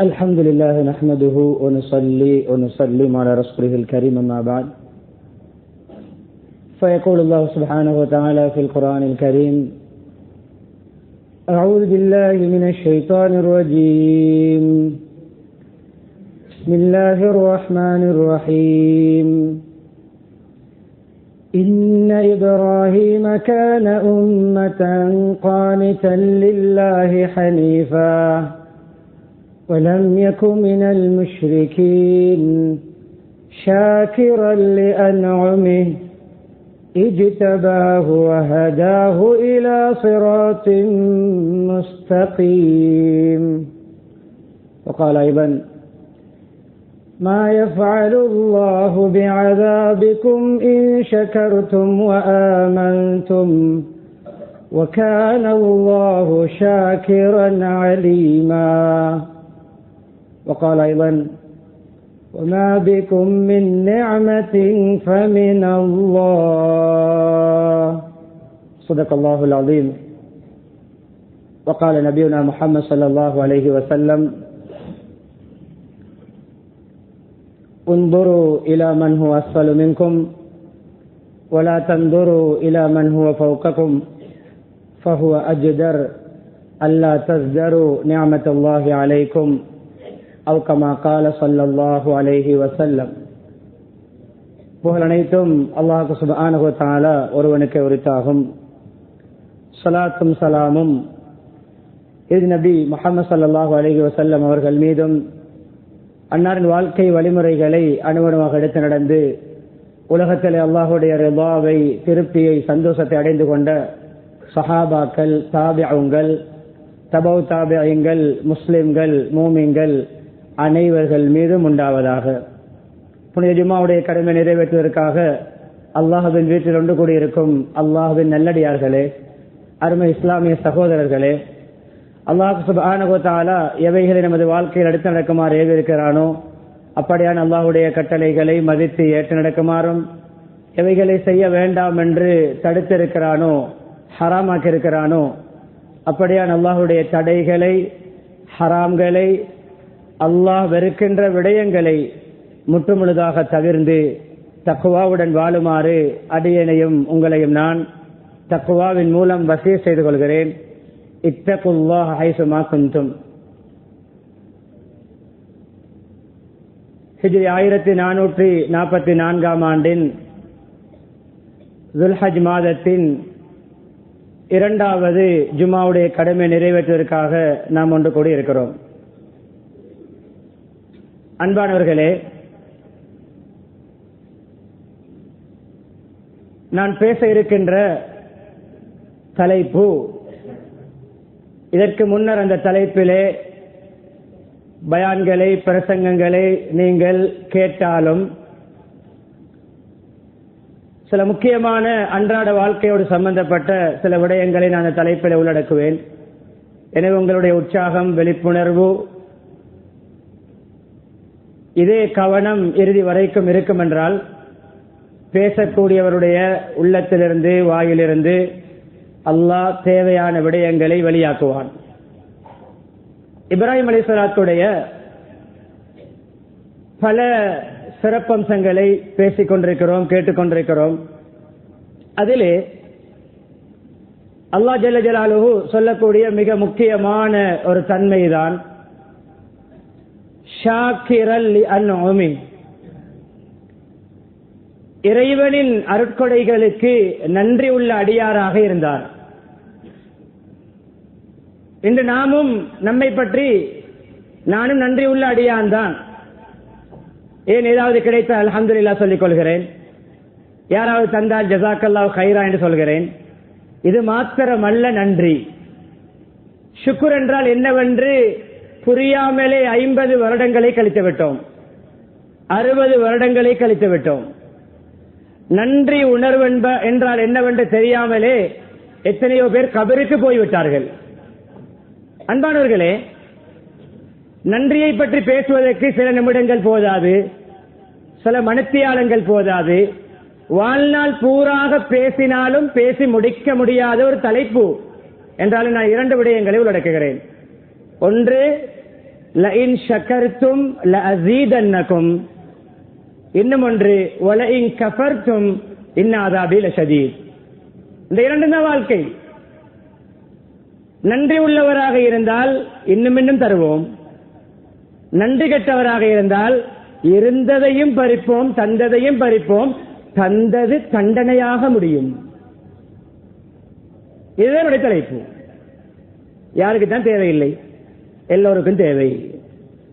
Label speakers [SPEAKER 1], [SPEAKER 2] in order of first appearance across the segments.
[SPEAKER 1] الحمد لله نحمده ونصلي ونسلم على رسوله الكريم أما بعد فيقول الله سبحانه وتعالى في القرآن الكريم أعوذ بالله من الشيطان الرجيم بسم الله الرحمن الرحيم إن إبراهيم كان أمة قانتا لله حنيفا ولم يكن من المشركين شاكرا لأنعمه اجتباه وهداه إلى صراط مستقيم. وقال أيضا ما يفعل الله بعذابكم إن شكرتم وآمنتم وكان الله شاكرا عليما. وقال أيضا وما بكم من نعمة فمن الله. صدق الله العظيم. وقال نبينا محمد صلى الله عليه وسلم انظروا إلى من هو أسفل منكم ولا تنظروا إلى من هو فوقكم فهو أجدر ألا تزدروا نعمة الله عليكم أو كما قال صلى الله عليه وسلم. புகழ் அனைத்தும் அல்லாஹ் சுப்ஹானஹு வ தஆலா ஒருவனுக்கு உரித்தாகும். ஸலாத்தும் ஸலாமும் இது நபி முஹம்மது ஸல்லல்லாஹு அலைஹி வஸல்லம் அவர்கள் மீதும் அன்னாரின் வாழ்க்கை வழிமுறைகளை அனுகுணமாக எடுத்து நடந்து உலகத்திலே அல்லாஹுடைய ரிதாவை திருப்தியை சந்தோஷத்தை அடைந்து கொண்ட சஹாபாக்கள் தாபிஊன்கள் தபௌ தாபிஈன்கள் முஸ்லிம்கள் மூமின்கள் அனைவர்கள் மீதும் உண்டாவதாக. புனித ஜும்மாவுடைய கடமை நிறைவேற்றுவதற்காக அல்லாஹ்வின் வீட்டில் ஒன்று கூடியிருக்கும் அல்லாஹ்வின் நல்லடியார்களே, அருமை இஸ்லாமிய சகோதரர்களே, அல்லாஹ் சுப்ஹானஹு வ தஆலா எவைகளை நமது வாழ்க்கையில் எடுத்து நடக்குமாறு ஏவிருக்கிறானோ அப்படியான அல்லாஹுடைய கட்டளைகளை மதித்து ஏற்று நடக்குமாறும், எவைகளை செய்ய வேண்டாம் என்று தடுத்திருக்கிறானோ ஹராமாக்கி இருக்கிறானோ அப்படியான அல்லாஹுடைய தடைகளை ஹராம்களை அல்லாஹ் வெறுக்கின்ற விடயங்களை முற்றுமுழுதாக தவிர்ந்து தக்வாவுடன் வாழுமாறு அடியேனையும் உங்களையும் நான் தக்வாவின் மூலம் வசிய செய்து கொள்கிறேன். இத்தகுல்லாஹ ஹைசுமா குன்தும். ஹிஜ்ரி 1444 ஆண்டின் துல்ஹஜ் மாதத்தின் இரண்டாவது ஜுமாவுடைய கடமை நிறைவேற்றுவதற்காக நாம் ஒன்று கூடி இருக்கிறோம். அன்பானவர்களே, நான் பேச இருக்கின்ற தலைப்பு, இதற்கு முன்னர் அந்த தலைப்பிலே பயான்களை பிரசங்கங்களை நீங்கள் கேட்டாலும் சில முக்கியமான அன்றாட வாழ்க்கையோடு சம்பந்தப்பட்ட சில விடயங்களை நான் அந்த தலைப்பில் உள்ளடக்குவேன். எனவே உங்களுடைய உற்சாகம், விழிப்புணர்வு, இதே கவனம் இறுதி வரைக்கும் இருக்கும் என்றால் பேசக்கூடியவருடைய உள்ளத்திலிருந்து வாயிலிருந்து அல்லாஹ் தேவையான விடயங்களை வெளியாக்குவான். இப்ராஹிம் அலைஹிஸ்ஸலாத்துடைய பல சிறப்பம்சங்களை பேசிக் கொண்டிருக்கிறோம், கேட்டுக்கொண்டிருக்கிறோம். அதிலே அல்லாஹ் ஜல்ல ஜலாலுஹு சொல்லக்கூடிய மிக முக்கியமான ஒரு தன்மைதான் ஷாக்கிரல் லிஅன்உமி. இறைவனின் அருட்கொடைகளுக்கு நன்றி உள்ள அடியாராக இருந்தார். இன்று நாமும் நம்மை பற்றி நானும் நன்றி உள்ள அடியான் தான். ஏன் ஏதாவது கிடைத்த அல்ஹம்துலில்லாஹ் சொல்லிக் கொள்கிறேன், யாராவது தந்தால் ஜஸாக்கல்லாஹு கைரா என்று சொல்கிறேன். இது மாத்திரமல்ல நன்றி. ஷுக்ர் என்றால் என்னவென்று புரியாமலே 50 வருடங்களை கழித்து விட்டோம், 60 வருடங்களை கழித்து விட்டோம். நன்றி உணர்வு என்றால் என்னவென்று தெரியாமலே எத்தனையோ பேர் கபருக்கு போய்விட்டார்கள். அன்பானவர்களே, நன்றியை பற்றி பேசுவதற்கு சில நிமிடங்கள் போதாது, சில மணித்தியாலங்கள் போதாது, வாழ்நாள் பூராக பேசினாலும் பேசி முடிக்க முடியாத ஒரு தலைப்பு என்றாலும் நான் 2 விடயங்களை உள்ளடக்குகிறேன். ஒன்று, லஇன் ஷக்கர்தும் லஅஸீதன்னகும், இன்னும் ஒன்று வலஇன் கஃபர்தும் இன் அஸாபி லஷதீத். இந்த இரண்டு தான் வாழ்க்கை. நன்றி உள்ளவராக இருந்தால் இன்னும் இன்னும் தருவோம், நன்றி கெட்டவராக இருந்தால் இருந்ததையும் பறிப்போம், தந்ததையும் பறிப்போம், தந்தது தண்டனையாக முடியும். இதுதான் தலைப்பு. யாருக்கு தான் தேவையில்லை, எல்லோருக்கும் தேவை.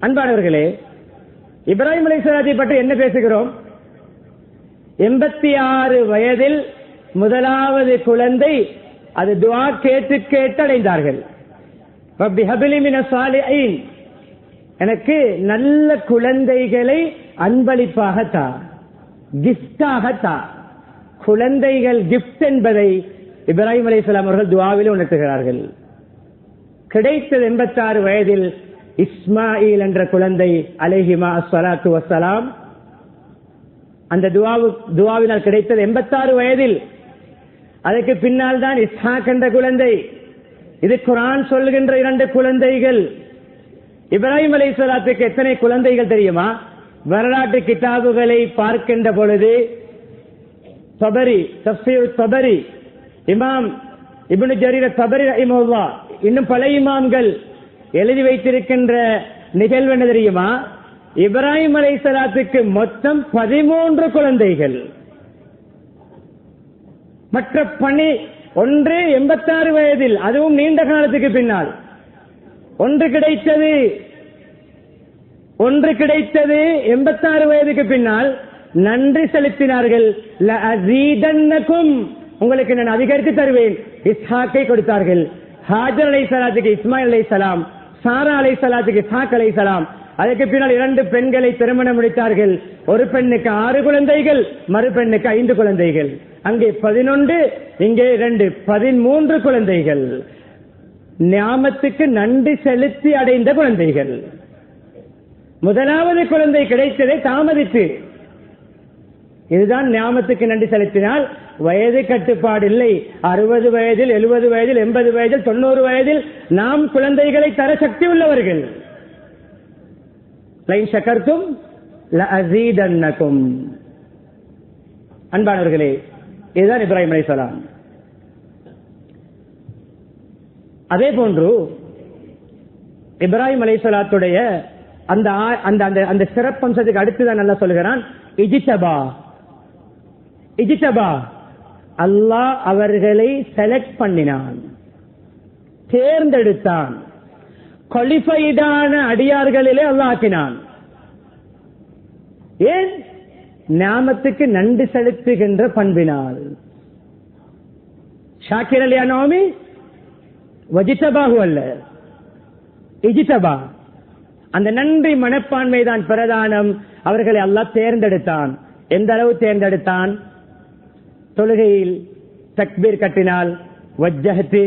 [SPEAKER 1] அன்பானவர்களே, இப்ராஹிம் அலைஹிஸ்ஸலாத்தை பற்றி என்ன பேசுகிறோம்? 86 வயதில் முதலாவது குழந்தை, அது துஆ கேட்டு கேட்டு அடைந்தார்கள். ரப்பி ஹப்லி மினஸ் ஸாலிஹீன், எனக்கு நல்ல குழந்தைகளை அன்பளிப்பாக தா, கிஃப்டாக தா. குழந்தைகள் கிஃப்ட் என்பதை இப்ராஹிம் அலைஹிஸ்ஸலாம் அவர்கள் துஆவில் உணர்த்துகிறார்கள். கிடைத்தது 86 வயதில் இஸ்மாயில் என்ற குழந்தை அலைஹிமா அஸ்ஸலாத்து வஸ்ஸலாம். அந்த துஆவினால் கிடைத்தது 86 வயதில். அதற்கு பின்னால் தான் இஸ்ஹாக் என்ற குழந்தை. இது குர்ஆன் சொல்கின்ற 2 குழந்தைகள். இப்ராஹிம் அலைஹிஸ்ஸலாத்துக்கு எத்தனை குழந்தைகள் தெரியுமா? வரலாற்று கிதாபுகளை பார்க்கின்ற பொழுது தபரி, தஃப்சீர் தபரி, இமாம் இப்னு ஜரீர் தபரி ரஹிமஹுல்லாஹ், இன்னும் பல இமாம்கள் எழுதி வைத்திருக்கின்ற நிகழ்வு என்ன தெரியுமா? இப்ராஹிம் அலைஹிஸ்ஸலாத்துக்கு மொத்தம் 13 குழந்தைகள். மற்ற பணி ஒன்று 86 வயதில், அதுவும் நீண்ட காலத்துக்கு பின்னால் ஒன்று கிடைத்தது 86 வயதுக்கு பின்னால். நன்றி செலுத்தினார்கள். லஅஸீதன்னகும், உங்களுக்கு நான் அதிகரித்து தருவேன். இஸ்ஹாக்கை கொடுத்தார்கள். ஹாஜர் அலைஹிஸ்ஸலாத்துக்கு இஸ்மாயில் அலைஹிஸ்ஸலாம், சாரா அலைஹிஸ்ஸலாத்துக்கு இஸ்ஹாக் அலைஹிஸ்ஸலாம். அதற்கு பின்னால் 2 பெண்களை திருமணம் முடித்தார்கள். ஒரு பெண்ணுக்கு 6 குழந்தைகள், மறு பெண்ணுக்கு 5 குழந்தைகள். அங்கே 11, இங்கே 2, 13 குழந்தைகள். நியாமத்துக்கு நன்றி செலுத்தி அடைந்த குழந்தைகள். முதலாவது குழந்தை கிடைத்ததை தாமதித்து. இதுதான் நியாமத்துக்கு நன்றி செலுத்தினால் வயது கட்டுப்பாடு இல்லை. 60 வயதில், 70 வயதில், 80 வயதில், 90 வயதில் நாம் குழந்தைகளை தர சக்தி உள்ளவர்கள். லைன் ஷக்கர்தும் லஅஸீதன்னகும். அன்பானவர்களே, இதுதான் இப்ராஹிம் அலைஹிஸ்ஸலாம். அதே போன்று இப்ராஹிம் அலைஹிஸ்ஸலாத்துடைய அந்த சிறப்பம்சத்துக்கு அடுத்துதான் நல்லா சொல்கிறான், இஜ்தபா. இஜ்தபா, அல்லாஹ் அவர்களை செலக்ட் பண்ணினான், தேர்ந்தெடுத்தான், குவாலிஃபைடான அடியார்களிலே அல்லாஹ் ஆக்கினான். ஏன்? நியாமத்துக்கு நன்றி செலுத்துகின்ற பண்பினால். ஷாக்கிர் அலியா நோமி வஜிதபாஹு அல்ல, இஜ்தபா. அந்த நன்றி மனப்பான்மை தான் பிரதானம். அவர்களை அல்லாஹ் தேர்ந்தெடுத்தான். எந்த அளவு தேர்ந்தெடுத்தான்? தொழுகையில் தக்பீர் கட்டினால் வஜ்ஜஹத்து,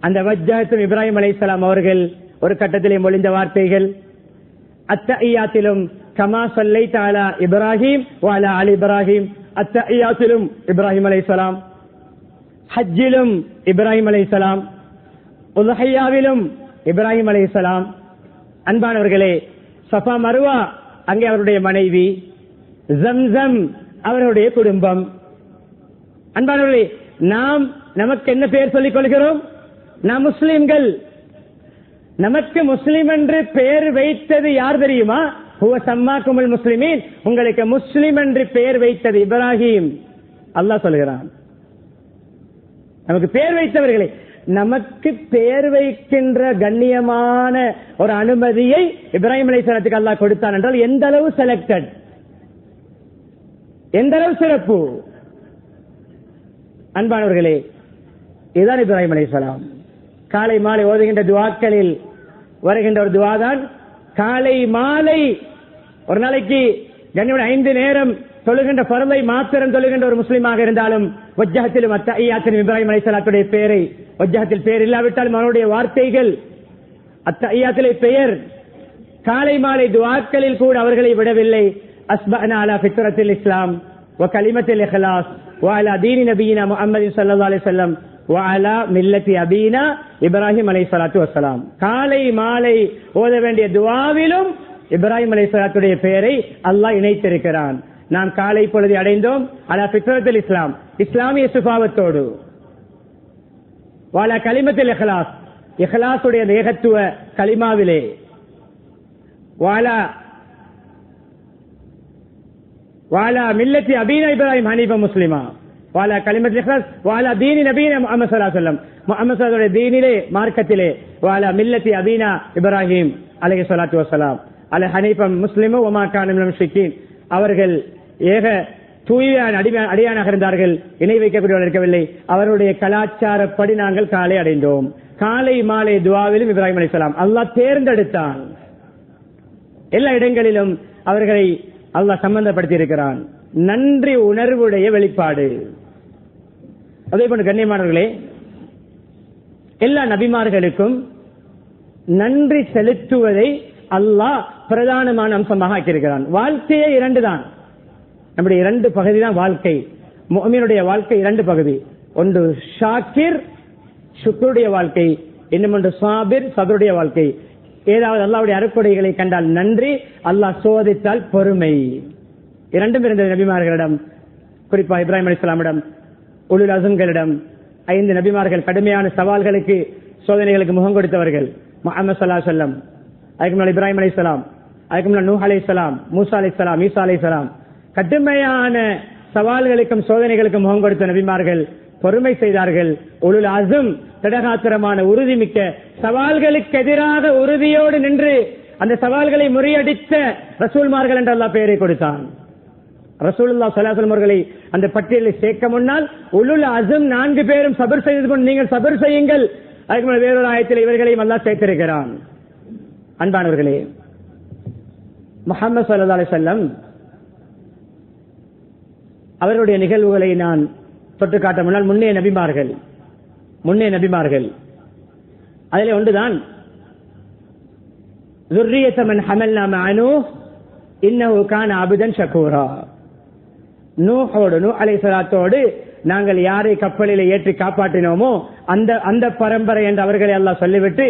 [SPEAKER 1] அந்த வஜ்ஜஹத்தும் இப்ராஹிம் அலைஹிஸ்ஸலாம் அவர்கள் ஒரு கட்டத்திலே மொழிந்த வார்த்தைகள். அத்தஹியாத்திலும் கமா ஸல்லைத அலா இப்ராஹிம் வ அலா ஆலி இப்ராஹிம், அத்தஹியாத்திலும் இப்ராஹிம் அலைஹிஸ்ஸலாம், ஹஜ்ஜிலும் இப்ராஹிம் அலைஹிஸ்ஸலாம், உத்ஹியாவிலும் இப்ராஹிம் அலைஹிஸ்ஸலாம். அன்பானவர்களே, சஃபா மர்வா அங்கே அவருடைய மனைவி, ஜம்சம் அவருடைய குடும்பம். அன்பானவர்களே, நமக்கு என்ன பெயர் சொல்லிக் கொள்கிறோம்? நாம் முஸ்லிம்கள். நமக்கு முஸ்லிம் என்று பெயர் வைத்தது யார் தெரியுமா? ஹுவ சம்மாக்குமுல் முஸ்லிமீன், உங்களுக்கு முஸ்லிம் என்று பெயர் வைத்தது இப்ராஹிம். அல்லாஹ் சொல்கிறான், நமக்கு பெயர் வைத்தவர்களை. நமக்கு பெயர் வைக்கின்ற கண்ணியமான ஒரு அனுமதியை இப்ராஹிம் அலைஹிஸ்ஸலாத்துக்கு அல்லாஹ் கொடுத்தான் என்றால் எந்த அளவு செலக்டட், எந்த அளவு சிறப்பு. அன்பானவர்களே, இதுதான் இப்ராஹிம் அலைஹிஸ்ஸலாம். காலை மாலை ஓதுகின்ற துஆக்களில் வருகின்ற ஒரு துஆ தான் காலை மாலை. ஒரு நாளைக்கு கண்ணியோட 5 நேரம் தொழுகின்ற பரலை மாத்திரம் தொழுகின்ற ஒரு முஸ்லிமாக இருந்தாலும் வஜ்ஜஹத்திலும் அத்தஹியாத்திலும் இப்ராஹிம் அலைஹிஸ்ஸலாத்துடைய பெயரை, வஜ்ஜஹத்தில் பெயர் இல்லாவிட்டாலும் அவருடைய வார்த்தைகள், அத்தஹியாத்திலே பெயர். காலை மாலை துஆக்களில் கூட அவர்களை விடவில்லை. அஸ்பஹ்னா அலா ஃபித்ரத்தில் இஸ்லாம் வ கலிமத்தில் இஹ்லாஸ் வ அலா தீனி நபியினா முஹம்மது ஸல்லல்லாஹு அலைஹி வஸல்லம் வஅலா மில்லத்தி அபீனா இப்ராஹிம் அலைஹிஸ்ஸலாத்து வஸ்ஸலாம். காலை மாலை ஓத வேண்டிய துஆவிலும் இப்ராஹிம் அலைஹிஸ்ஸலாத்துடைய பெயரை அல்லாஹ் இணைத்திருக்கிறான். நாம் காலை பொழுது அடைந்தோம் அலா ஃபித்ரத்துல் இஸ்லாம், இஸ்லாமிய சுபாவத்தோடு. வஅலா கலிமத்துல் இஹ்லாஸ், இஹ்லாஸுடைய ஏகத்துவ கலிமாவிலே. வஅலா மில்லத்தி அபீனா இப்ராஹிம் ஹனீஃபா முஸ்லிமா, வஅலா கலிமத்துல் இஹ்லாஸ், வஅலா தீனி நபீனா முஹம்மது ஸல்லல்லாஹு அலைஹி வஸல்லம், முஹம்மது ஸல்லல்லாஹு அலைஹி தீனிலே மார்க்கத்திலே, வஅலா மில்லத்தி அபீனா இப்ராஹிம் அலைஹிஸ்ஸலாத்து வஸ்ஸலாம் அல ஹனீஃபா முஸ்லிமு வமா கான மினல் முஷ்ரிக்கீன். அவர்கள் ஏக தூய்மையான அடியானாக இருந்தார்கள், இணை வைக்கக்கூடியவர்கள் இருக்கவில்லை. அவருடைய கலாச்சாரப்படி நாங்கள் காலை அடைந்தோம். காலை மாலை துஆவிலும் இப்ராஹிம் அலைஹிஸ்ஸலாம் அல்லாஹ் தேர்ந்தெடுத்தான். எல்லா இடங்களிலும் அவர்களை அல்லாஹ் சம்பந்தப்படுத்தி இருக்கிறான். நன்றி உணர்வுடைய வெளிப்பாடு. அதே போன்று கண்ணியமானவர்களே, எல்லா நபிமார்களுக்கும் நன்றி செலுத்துவதை அல்லாஹ் பிரதானமான அம்சமாக ஆக்கியிருக்கிறான். வாழ்க்கையே இரண்டு தான், நம்முடைய இரண்டு பகுதி தான் வாழ்க்கை. முஃமினுடைய வாழ்க்கை இரண்டு பகுதி. ஒன்று ஷாக்கிர், ஷுக்ருடைய வாழ்க்கை. இன்னும் ஒன்று சாபிர், சபருடைய வாழ்க்கை. ஏதாவது அல்லாஹ்வுடைய அருட்கொடைகளை கண்டால் நன்றி, அல்லாஹ் சோதித்தால் பொறுமை. இரண்டும் இருந்த நபிமார்களிடம், குறிப்பா இப்ராஹிம் அலைஹிஸ்ஸலாமிடம், உலுல் அஸம்களிடம் 5 நபிமார்கள் கடுமையான சவால்களுக்கு, சோதனைகளுக்கு முகம் கொடுத்தவர்கள். முஹம்மது ஸல்லல்லாஹு அலைஹி வஸல்லம், அதுக்கு முன்னால் இப்ராஹிம் அலைஹிஸ்ஸலாம், அதுக்கு முன்னால் நூஹ் அலைஹிஸ்ஸலாம், மூசா அலைஹிஸ்ஸலாம், ஈசா அலைஹிஸ்ஸலாம். கடுமையான சவால்களுக்கும் சோதனைகளுக்கும் முகம் கொடுத்த நபிமார்கள் பொறுமை செய்தார்கள். உலுல் அஸம் திடகாத்திரமான உறுதிமிக்க சவால்களுக்கு எதிராக உறுதியோடு நின்று அந்த சவால்களை முறியடித்த ரசூல்மார்கள் என்று அல்லாஹ் பெயரை கொடுத்தான். ரசூலுல்லாஹ் ஸல்லல்லாஹு அலைஹி வஸல்லம் அவர்களை அந்த பட்டியலில் சேர்க்க முன்னால் உலுல் அஸம் 4 பேரும் சபர் செய்து கொண்டு நீங்கள் சபர் செய்யுங்கள். அதுக்கு முன்னால் வேறொரு ஆயத்தில் இவர்களையும் அல்லாஹ் சேர்த்திருக்கிறான். அன்பானவர்களே, முஹம்மது ஸல்லல்லாஹு அலைஹி வஸல்லம் அவருடைய நிகழ்வுகளை நான் தொட்டு காட்ட முன்னால் முன்னே நபிமார்கள் அதிலே ஒன்றுதான் ذُرِّيَّةَ مَنْ حَمَلْنَا مَعَ نُوحٍ إِنَّهُ كَانَ عَبْدًا شَكُورًا. நூஹ் அலைஹிஸ்ஸலாத்தோடு நாங்கள் யாரை கப்பலில் ஏற்றி காப்பாற்றினோமோ அந்த பரம்பரை என்று அவர்களை அல்லாஹ் சொல்லிவிட்டு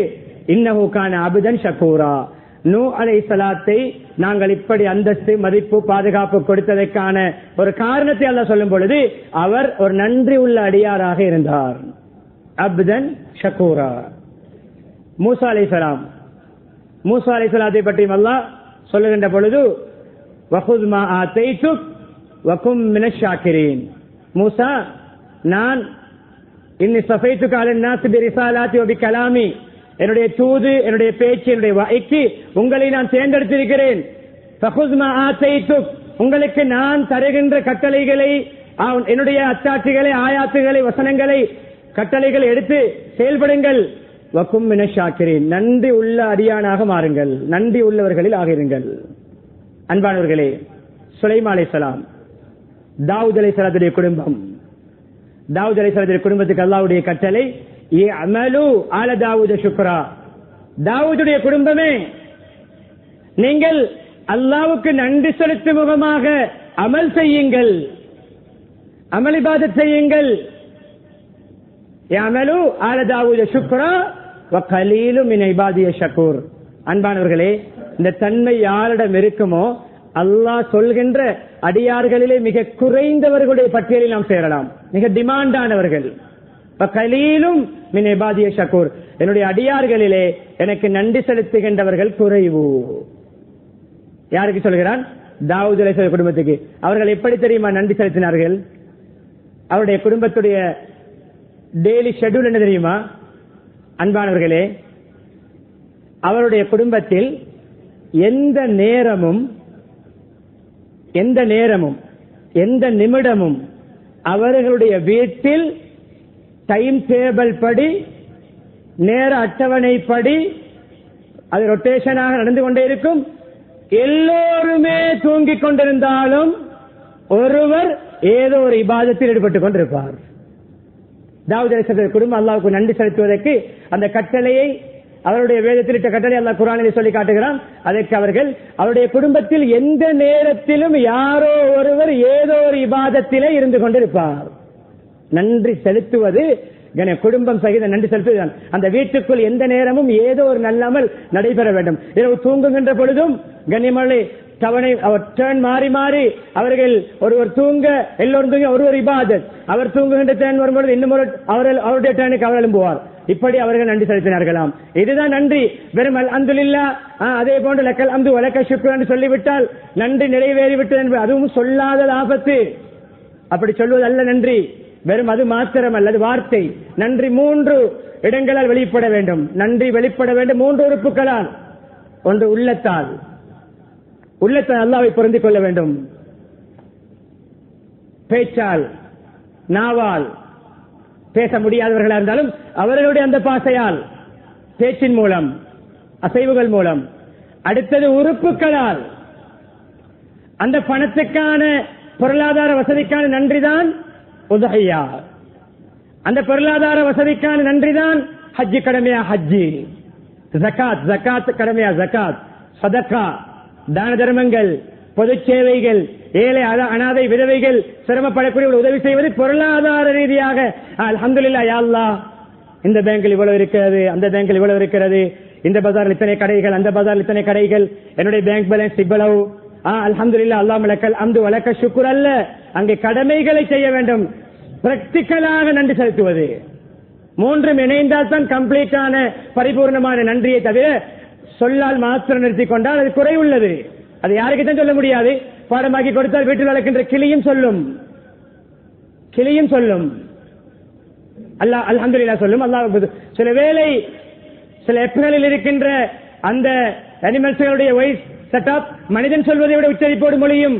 [SPEAKER 1] இன்னஹு கான அப்தன் ஷகூரா, நூஹ் அலைஹிஸ்ஸலாத்தை நாங்கள் இப்படி அந்தஸ்து, மதிப்பு, பாதுகாப்பு கொடுத்ததற்கான ஒரு காரணத்தை அல்லாஹ் சொல்லும் பொழுது அவர் ஒரு நன்றி உள்ள அடியாராக இருந்தார். அப்தன் ஷகூரா. மூசா அலைஹிஸ்ஸலாத்தை பற்றி அல்லாஹ் சொல்லுகின்ற பொழுது வகுத் மா ஆதைதுக் வகும் மினஷ் ஷாக்கிரீன். மூசா, நான் இன்னி ஸஃபைதுக அலன் நாஸ் பிரிஸாலாத்தி வ பிகலாமி, என்னுடைய தூது, என்னுடைய பேச்சு, என்னுடைய வஹ்யிக்கு உங்களை நான் தேர்ந்தெடுத்திருக்கிறேன். ஃபகுஸ் மா ஆதைதுக், உங்களுக்கு நான் தருகின்ற கட்டளைகளை, என்னுடைய அத்தாட்சிகளை, ஆயாத்துகளை, வசனங்களை, கட்டளைகளை எடுத்து செயல்படுங்கள். வகும் மினஷ் ஷாக்கிரீன், நன்றி உள்ள அடியானாக மாறுங்கள், நன்றி உள்ளவர்களில் ஆகிருங்கள். அன்பானவர்களே, சுலைமான் அலைஹிஸ்ஸலாம், தாவூத் அலைஹிஸ்ஸலாத்துடைய குடும்பம், தாவூத் அலைஹிஸ்ஸலாத்துடைய குடும்பத்துக்கு அல்லாஹ்வுடைய கட்டளை இஅமலு அல தாவூத ஷுக்ரா. தாவூதுடைய குடும்பமே, நீங்கள் அல்லாஹ்வுக்கு நன்றி செலுத்தும் முகமாக அமல் செய்யுங்கள், அமல் இபாதத் செய்யுங்கள். இஅமலு அல தாவூத ஷுக்ரா வ கலீலு மின் இபாதிய ஷகூர். அன்பானவர்களே, இந்த தன்மை யாரிடம் இருக்குமோ அல்லாஹ் சொல்கின்ற அடியார்களிலே மிக குறைந்தவர்களுடைய பட்டியலில் நாம் சேரலாம். மிக டிமாண்டானவர்கள். கலீலும் மின் இபாதிய ஷகூர், என்னுடைய அடியார்களிலே எனக்கு நன்றி செலுத்துகின்றவர்கள் குறைவு. யாருக்கு சொல்கிறான்? தாவூத் அலைஹிஸ்ஸலாம் குடும்பத்துக்கு. அவர்கள் எப்படி தெரியுமா நன்றி செலுத்தினார்கள்? அவருடைய குடும்பத்துடைய டெய்லி ஷெட்யூல் என்ன தெரியுமா? அன்பானவர்களே, அவருடைய குடும்பத்தில் எந்த நேரமும் எந்த நிமிடமும் அவர்களுடைய வீட்டில் டைம் டேபிள் படி, நேர அட்டவணைப்படி, அது ரொட்டேஷனாக நடந்து கொண்டே இருக்கும். எல்லோருமே தூங்கிக் கொண்டிருந்தாலும் ஒருவர் ஏதோ ஒரு இபாதத்தில் ஈடுபட்டுக் கொண்டிருப்பார். தாவூத் அலைஹிஸ்ஸலாம் குடும்பம் அல்லாஹ்வுக்கு நன்றி செலுத்துவதற்கு அந்த கட்டளையை, அவருடைய வேதத்தில் இட்ட கட்டளை அல்லாஹ் குர்ஆனிலே சொல்லி காட்டுகிறான். அதற்கு அவர்கள் அவருடைய குடும்பத்தில் எந்த நேரத்திலும் யாரோ ஒருவர் ஏதோ ஒரு இபாதத்திலே இருந்து கொண்டிருப்பார். நன்றி செலுத்துவது குடும்பம் சகித நன்றி செலுத்துதான். அந்த வீட்டுக்குள் எந்த நேரமும் ஏதோ ஒரு நல்லாமல் நடைபெற வேண்டும். இரவு தூங்குகின்ற பொழுதும் கண்ணியமலை தவணை அவர் டர்ன் மாறி மாறி அவர்கள் ஒருவர் தூங்க எல்லோரும் தூங்க ஒருவர் இபாதத், அவர் தூங்குகின்ற டர்ன் வரும்பொழுது இன்னும் அவருடைய டர்னுக்கு அவர் எழும்புவார். இப்படி அவர்கள் நன்றி செலுத்தினார்களாம். இதுதான் நன்றி. வெறும் அல்ஹம்துலில்லாஹ் அதே போன்று லக்கல் ஹம்து வலக்க ஷுக்ர் என்று சொல்லிவிட்டால் நன்றி நிறைவேறிவிட்டது என்பது அதுவும் சொல்லாத ஆபத்து. அப்படி சொல்வது அல்ல நன்றி. வெறும் அது மாத்திரம் அல்ல, அது வார்த்தை. நன்றி 3 இடங்களால் வெளிப்பட வேண்டும். நன்றி வெளிப்பட வேண்டும் 3 உறுப்புகளால். ஒன்று உள்ளத்தால், உள்ளத்தால் அல்லாஹ்வை பொருந்திக் கொள்ள வேண்டும். பேச்சால், நாவால், பேச முடியாதவர்களாக இருந்தாலும் அவர்களுடைய அந்த பாசையால், பேச்சின் மூலம், அசைவுகள் மூலம். அடுத்தது உறுப்புகளால். அந்த பணத்துக்கான பொருளாதார வசதிக்கான நன்றிதான் உதஹியா. அந்த பொருளாதார வசதிக்கான நன்றிதான் ஹஜ்ஜி கடமையா ஹஜ்ஜி, ஜகாத் ஜகாத் கடமையா ஜகாத், சதகா தான தர்மங்கள், பொது சேவைகள், ஏழை அனாதை விதவைகள் சிரமப்படக்கூடிய உதவி செய்வது பொருளாதார ரீதியாக. அல்ஹம்துலில்லாஹ் யா அல்லாஹ், இந்த பேங்கில் இவ்வளவு இருக்கிறது, அந்த பேங்கில் இவ்வளவு இருக்கிறது, இந்த பஜாரில் இத்தனை கடைகள், அந்த பஜாரில் இத்தனை கடைகள், என்னுடைய பேங்க் பேலன்ஸ் இவ்வளவு. அல்ஹம்துலில்லாஹ் அல்லாஹ் லக்கல் ஹம்து வலக்க ஷுக்ர் அல்ல, அங்கே கடமைகளை செய்ய வேண்டும். பிராக்டிகலாக நன்றி செலுத்துவது. 3 இணைந்தால் தான் கம்ப்ளீட்டான பரிபூர்ணமான நன்றியை தவிர சொல்லால் மாத்திரம் நிறுத்திக் கொண்டால் அது குறை உள்ளது. அது யாருக்கு தான் சொல்ல முடியாது. பாடமாக்கி கொடுத்தால் வீட்டில் வளர்க்கின்ற கிளியும் சொல்லும், கிளியும் சொல்லும் அல்லாஹ் அல்ஹம்துலில்லாஹ் சொல்லும். அல்லாஹ் சில வேளை சில எப்புகளில் இருக்கின்ற அந்த அனிமல்ஸ்களுடைய வாய்ஸ் செட்டப் மனிதன் சொல்வதை விட உச்சரிப்போடு மொழியும்.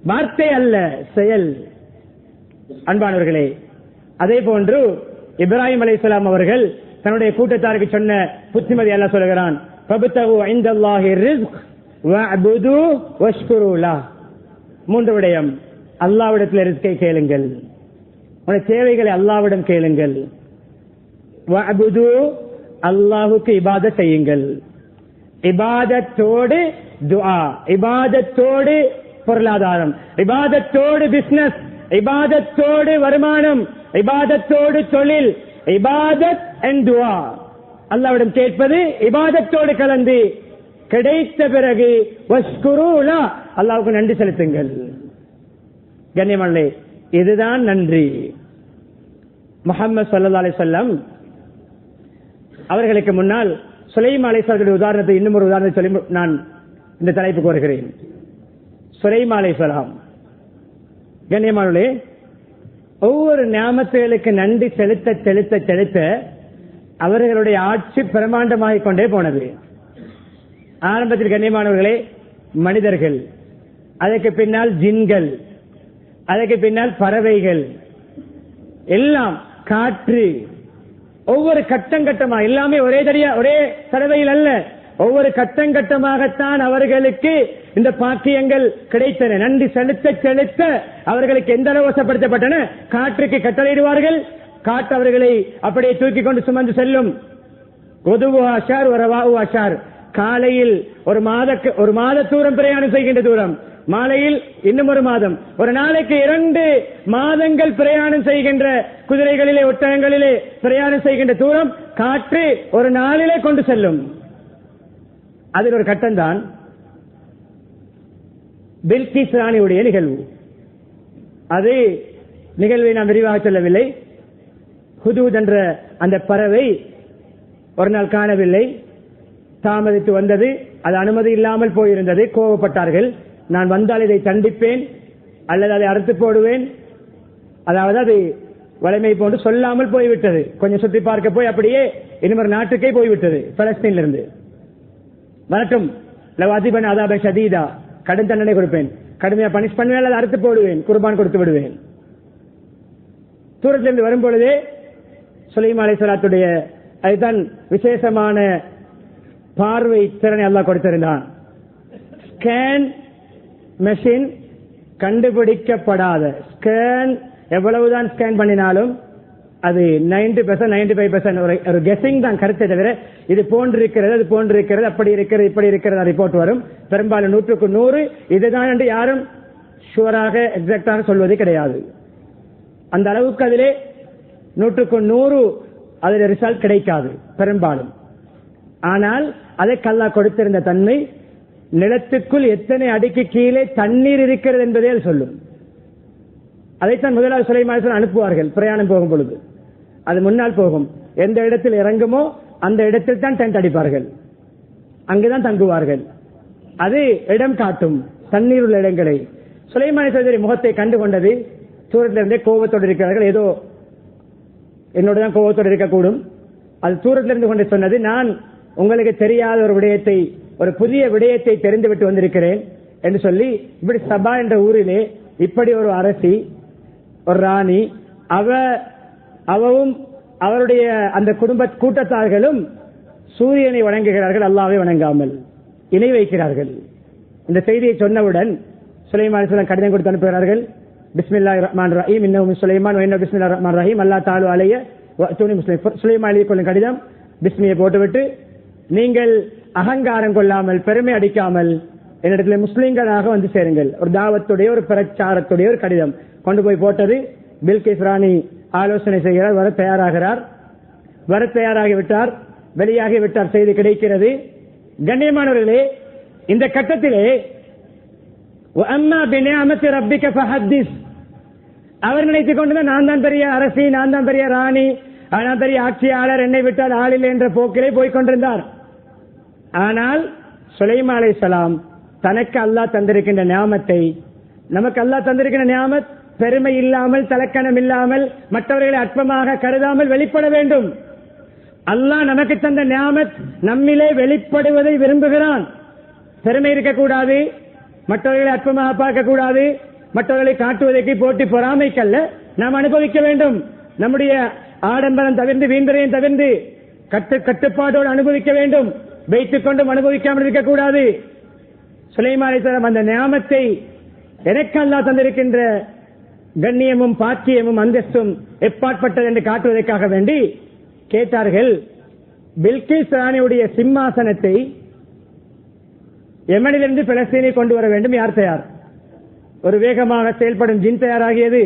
[SPEAKER 1] வார்த்தை அல்ல, செயல். அன்பானவர்களே, அதே போன்று இப்ராஹிம் அலைஹிஸ்ஸலாம் அவர்கள் தன்னுடைய கூட்டத்தாருக்கு சொன்ன புத்திமதி அல்லாஹ் சொல்கிறான், ஃபப்தகு இன்தல்லாஹி ரிஸ்க் வஅபுது வஷ்குரு லஹ். 3 விடயம். அல்லாஹ்விடத்தில் ரிஸ்கை கேளுங்கள், உங்களுடைய தேவைகளை அல்லாஹ்விடம் கேளுங்கள். வஅபுது, அல்லாஹ்வுக்கு இபாதத் செய்யுங்கள். இபாதத்தோடு துஆ, இபாதத்தோடு பொருளாதாரம், இபாதத்தோடு பிசினஸ், இபாதத்தோடு வருமானம், இபாதத்தோடு தொழில், இபாதத் அண்ட் துஆ. அல்லாஹ்விடம் கேட்பது இபாதத்தோடு கலந்து கிடைத்த பிறகு வஷ்குரு லஹ், அல்லாஹ்வுக்கு நன்றி செலுத்துங்கள். கண்ணியமானவர்களே, இதுதான் நன்றி. முஹம்மது ஸல்லல்லாஹு அலைஹி வஸல்லம் அவர்களுக்கு முன்னால் சுலைமான் அலைஹிஸ்ஸலாமுடைய உதாரணத்தை, இன்னும் ஒரு உதாரணத்தை சொல்லி நான் இந்த தலைப்புக்கு வருகிறேன். சுலைமான் அலைஹிஸ்ஸலாம் கண்ணியமானவர்களே, ஒவ்வொரு நியாமத்துகளுக்கு நன்றி செலுத்த செலுத்த செலுத்த அவர்களுடைய ஆட்சி பிரமாண்டமாகிக் கொண்டே போனது. ஆரம்பத்தில் கண்ணியமானவர்களே மனிதர்கள், அதற்கு பின்னால் ஜின்கள், அதற்கு பின்னால் பறவைகள், எல்லாம் காற்று, ஒவ்வொரு கட்டங்கட்டமா எல்லாமே ஒரே தடவையில் அல்ல, ஒவ்வொரு கட்டங்கட்டமாகத்தான் அவர்களுக்கு இந்த பாக்கியங்கள் கிடைத்தன. நன்றி செலுத்த செலுத்த அவர்களுக்கு எந்த அளவு வசப்படுத்தப்பட்டன. காற்றுக்கு கட்டளையிடுவார்கள், காற்று அவர்களை அப்படியே தூக்கி கொண்டு சுமந்து செல்லும். காலையில் ஒரு மாத தூரம் பிரயாணம் செய்கின்ற தூரம், மாலையில் இன்னும் ஒரு மாதம், ஒரு நாளைக்கு 2 மாதங்கள் பிரயாணம் செய்கின்ற குதிரைகளிலே ஒட்டகங்களிலே பிரயாணம் செய்கின்ற தூரம் காற்று ஒரு நாளிலே கொண்டு செல்லும். அதில் ஒரு கட்டம்தான் பில்கிஸ் ராணியுடைய நிகழ்வு. அது நிகழ்வை நாம் விரிவாக சொல்லவில்லை. ஹுதூத் என்ற அந்த பறவை ஒரு நாள் காணவில்லை, தாமதித்து வந்தது, அது அனுமதி இல்லாமல் போயிருந்தது. கோபப்பட்டார்கள், நான் வந்தால் இதை தண்டிப்பேன் அல்லது அதை அறுத்து போடுவேன். அதாவது அது வலிமை போன்று சொல்லாமல் போய்விட்டது. கொஞ்சம் சுற்றி பார்க்க போய் அப்படியே இன்னொரு நாட்டுக்கே போய்விட்டது. பலஸ்தீனிலிருந்து வரட்டும், லவாதிபன் அதாபன் ஷதீதா, கடும் தண்டனை கொடுப்பேன், கடுமையா பனிஷ் பண்ணுவேன் அல்லது அறுத்து போடுவேன், குர்பான் கொடுத்து விடுவேன். தூரத்திலிருந்து வரும்பொழுதே சுலைமான் அலைஹிஸ்ஸலாத்துடைய அதுதான் விசேஷமான பார்வை திறனை அல்லாஹ் கொடுத்திருந்தான். ஸ்கேன் மெஷின் கண்டுபிடிக்கப்படாத ஸ்கேன் எவ்வளவுதான் ஸ்கேன் பண்ணினாலும் அது 90% 95% ஒரு கெஸிங் தான், கருத்தை தவிர இது போன்றிருக்கிறது, அது போன்றிருக்கிறது, அப்படி இருக்கிறது, இப்படி இருக்கிறது ரிப்போர்ட் வரும். பெரும்பாலும் 100க்கு 100 இதுதான் என்று யாரும் ஷுவராக எக்ஸாக்டாக சொல்வது கிடையாது. அந்த அளவுக்கு அதிலே 100க்கு 100 அதில் ரிசல்ட் கிடைக்காது பெரும்பாலும். ஆனால் அதற்கு அல்லாஹ் கொடுத்திருந்த தன்மை நிலத்துக்குள் எத்தனை அடிக்கு கீழே தண்ணீர் இருக்கிறது என்பதே சொல்லும். அதைத்தான் முதலாவது சுலைமான் அனுப்புவார்கள். பிரயாணம் போகும் பொழுது அது முன்னால் போகும். எந்த இடத்தில் இறங்குமோ அந்த இடத்தில் தான் டென்ட் அடிப்பார்கள், அங்குதான் தங்குவார்கள். அது இடம் காட்டும் தண்ணீர் உள்ள இடங்களை. சுலைமான் சகோதரி முகத்தை கண்டு கொண்டது. தூரத்திலிருந்தே கோபத்தோடு இருக்கிறார்கள். ஏதோ என்னோட தான் கோபத்தோடு இருக்கக்கூடும். அது தூரத்திலிருந்து கொண்டு சொன்னது, நான் உங்களுக்கு தெரியாத ஒரு விடயத்தை, ஒரு புதிய விடயத்தை தெரிந்துவிட்டு வந்திருக்கிறேன் என்று சொல்லி, இப்படி சபா என்ற ஊரிலே இப்படி ஒரு அரசி, ஒரு ராணி, அவவும் அவருடைய அந்த குடும்ப கூட்டத்தார்களும் சூரியனை வணங்குகிறார்கள், அல்லாஹ்வை வணங்காமல் இணை வைக்கிறார்கள். இந்த செய்தியை சொன்னவுடன் சுலைமான் கடிதம் கொடுத்து அனுப்புகிறார்கள். பிஸ்மில்லாஹிர் ரஹ்மானிர் ரஹீம், இன்னஹு மின் சுலைமான் வ இன்னஹு பிஸ்மில்லாஹிர் ரஹ்மானிர் ரஹீம், அல்லா தஆலு அலைய வஅதுனி முஸ்லிம். சுலைமான் எழுதி கொள்ளும் கடிதம், பிஸ்மியை போட்டுவிட்டு, நீங்கள் அகங்காரம் கொள்ளாமல் பெருமை அடிக்காமல் என்னிடத்தில் முஸ்லிம்களாக வந்து சேருங்கள். ஒரு தாவத்துடைய ஒரு பிரச்சாரத்துடைய ஒரு கடிதம் கொண்டு போய் போட்டது. பில்கிஸ் ராணி ஆலோசனை செய்கிறார், வர தயாராகிறார். வர தயாராகிவிட்டார், வெளியாகிவிட்டார், செய்தி கிடைக்கிறது. கண்ணியமானவர்களே, இந்த கட்டத்திலே அவர் நினைத்துக் கொண்டுதான் நான் தான் பெரிய அரசி, நான் தான் பெரிய ராணி, நான் பெரிய ஆட்சியாளர், என்னை விட்டால் ஆளில்லை என்ற போக்கிலே போய்கொண்டிருந்தார். ஆனால் சுலைமான் அலைஹிஸ்ஸலாம் தனக்கு அல்லாஹ் தந்திருக்கின்ற நியாமத்தை, நமக்கு அல்லாஹ் தந்திருக்கின்ற நியாமத் பெருமை இல்லாமல், தலக்கணம் இல்லாமல், மற்றவர்களை அற்பமாக கருதாமல் வெளிப்பட வேண்டும். அல்லாஹ் நமக்கு தந்த நியாமத் நம்மிலே வெளிப்படுவதை விரும்புகிறான். பெருமை இருக்கக்கூடாது, மற்றவர்களை அற்பமாக பார்க்க கூடாது, மற்றவர்களை காட்டுவதற்கு போட்டி பொறாமைக்கல்ல, நாம் அனுபவிக்க வேண்டும். நம்முடைய ஆடம்பரம் தவிர்த்து, வீண்பரையும் தவிர்த்து கட்டுப்பாட்டோடு அனுபவிக்க வேண்டும். வைத்துக் கொண்டும் அனுபவிக்காமல் இருக்கக்கூடாது. சுலைமான் அலைஹிஸ்ஸலாம் அந்த நியாமத்தை, எனக்கு அல்லாஹ் தந்திருக்கின்ற கண்ணியமும் பாக்கியமும் அந்தஸ்தும் எப்பாற்பட்டது என்று காட்டுவதற்காக வேண்டி கேட்டார்கள். பில்கிஸ் ராணியுடைய சிம்மாசனத்தை யமனிலிருந்து பலஸ்தீனை கொண்டு வர வேண்டும். யார் தயார்? ஒரு வேகமாக செயல்படும் ஜின் தயாராகியது.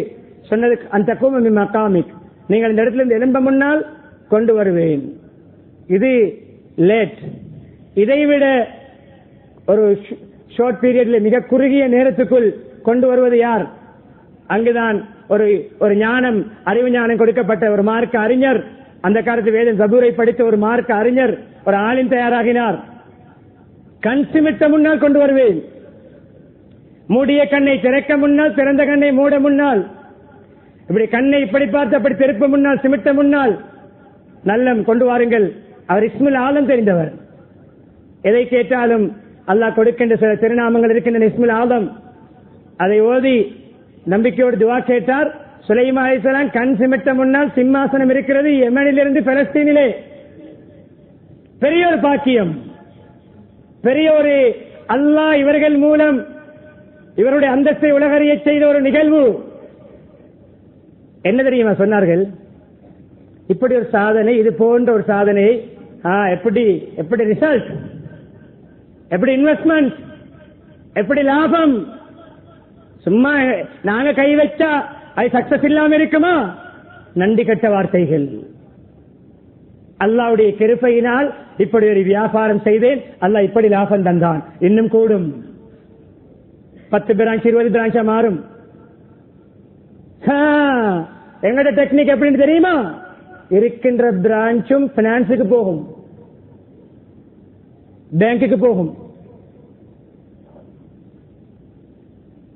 [SPEAKER 1] சொன்னது, அந்த கூமி மக்காமிக், நீங்கள் இந்த இடத்திலிருந்து எழும்ப முன்னால் கொண்டு வருவேன். இது லேட். இதைவிட ஒரு ஷார்ட் பீரியட்ல, மிக குறுகிய நேரத்துக்குள் கொண்டு வருவது யார்? அங்குதான் ஒரு ஞானம், அறிவு ஞானம் கொடுக்கப்பட்ட ஒரு மார்க்க அறிஞர், அந்த காலத்து வேதம் ஜபூரை படித்த ஒரு மார்க்க அறிஞர், ஒரு ஆளின் தயாராகினார். கண் சிமிட்ட முன்னால் கொண்டு வருவேன். மூடிய கண்ணை திறக்க முன்னால், திறந்த கண்ணை மூட முன்னால், இப்படி கண்ணை இப்படி பார்த்து அப்படி திருப்ப முன்னால், சிமிட்ட முன்னால், நல்லம் கொண்டு வாருங்கள். அவர் இஸ்முல் ஆலம் தெரிந்தவர். எதை கேட்டாலும் அல்லாஹ் கொடுக்கின்ற சில திருநாமங்கள் இருக்கின்றன. இஸ்முல் ஆலம், அதை ஓதி நம்பிக்கையோடு துவா கேட்டார். சுலைமான் அலைஹிஸ்ஸலாம் கண் சிமிட்ட முன்னால் சிம்மாசனம் இருக்கிறது யமனிலிருந்து பலஸ்தீனிலே. பெரிய ஒரு பாக்கியம், பெரிய ஒரு அல்லாஹ் இவர்கள் மூலம் இவருடைய அந்தஸ்தை உலகறிய செய்த ஒரு நிகழ்வு. என்ன தெரியுமா சொன்னார்கள்? இப்படி ஒரு சாதனை, இது போன்ற ஒரு சாதனை, எப்படி ரிசல்ட், எப்படி இன்வெஸ்ட்மெண்ட், எப்படி லாபம். சும்மா நாங்க கை வச்சா அது சக்சஸ் இல்லாம இருக்குமா? நன்றி கட்ட வார்த்தைகள். அல்லாஹ்வுடைய கிருபையினால் இப்படி ஒரு வியாபாரம் செய்தேன், அல்லாஹ் இப்படி லாபம் தந்தான், இன்னும் கூடும். 10 பிரான்ச் 20 பிரான்ச்சா மாறும். எங்கட டெக்னிக் எப்படின்னு தெரியுமா? இருக்கின்ற பிரான்ச்சும் பினான்ஸுக்கு போகும், பேங்குக்கு போகும்.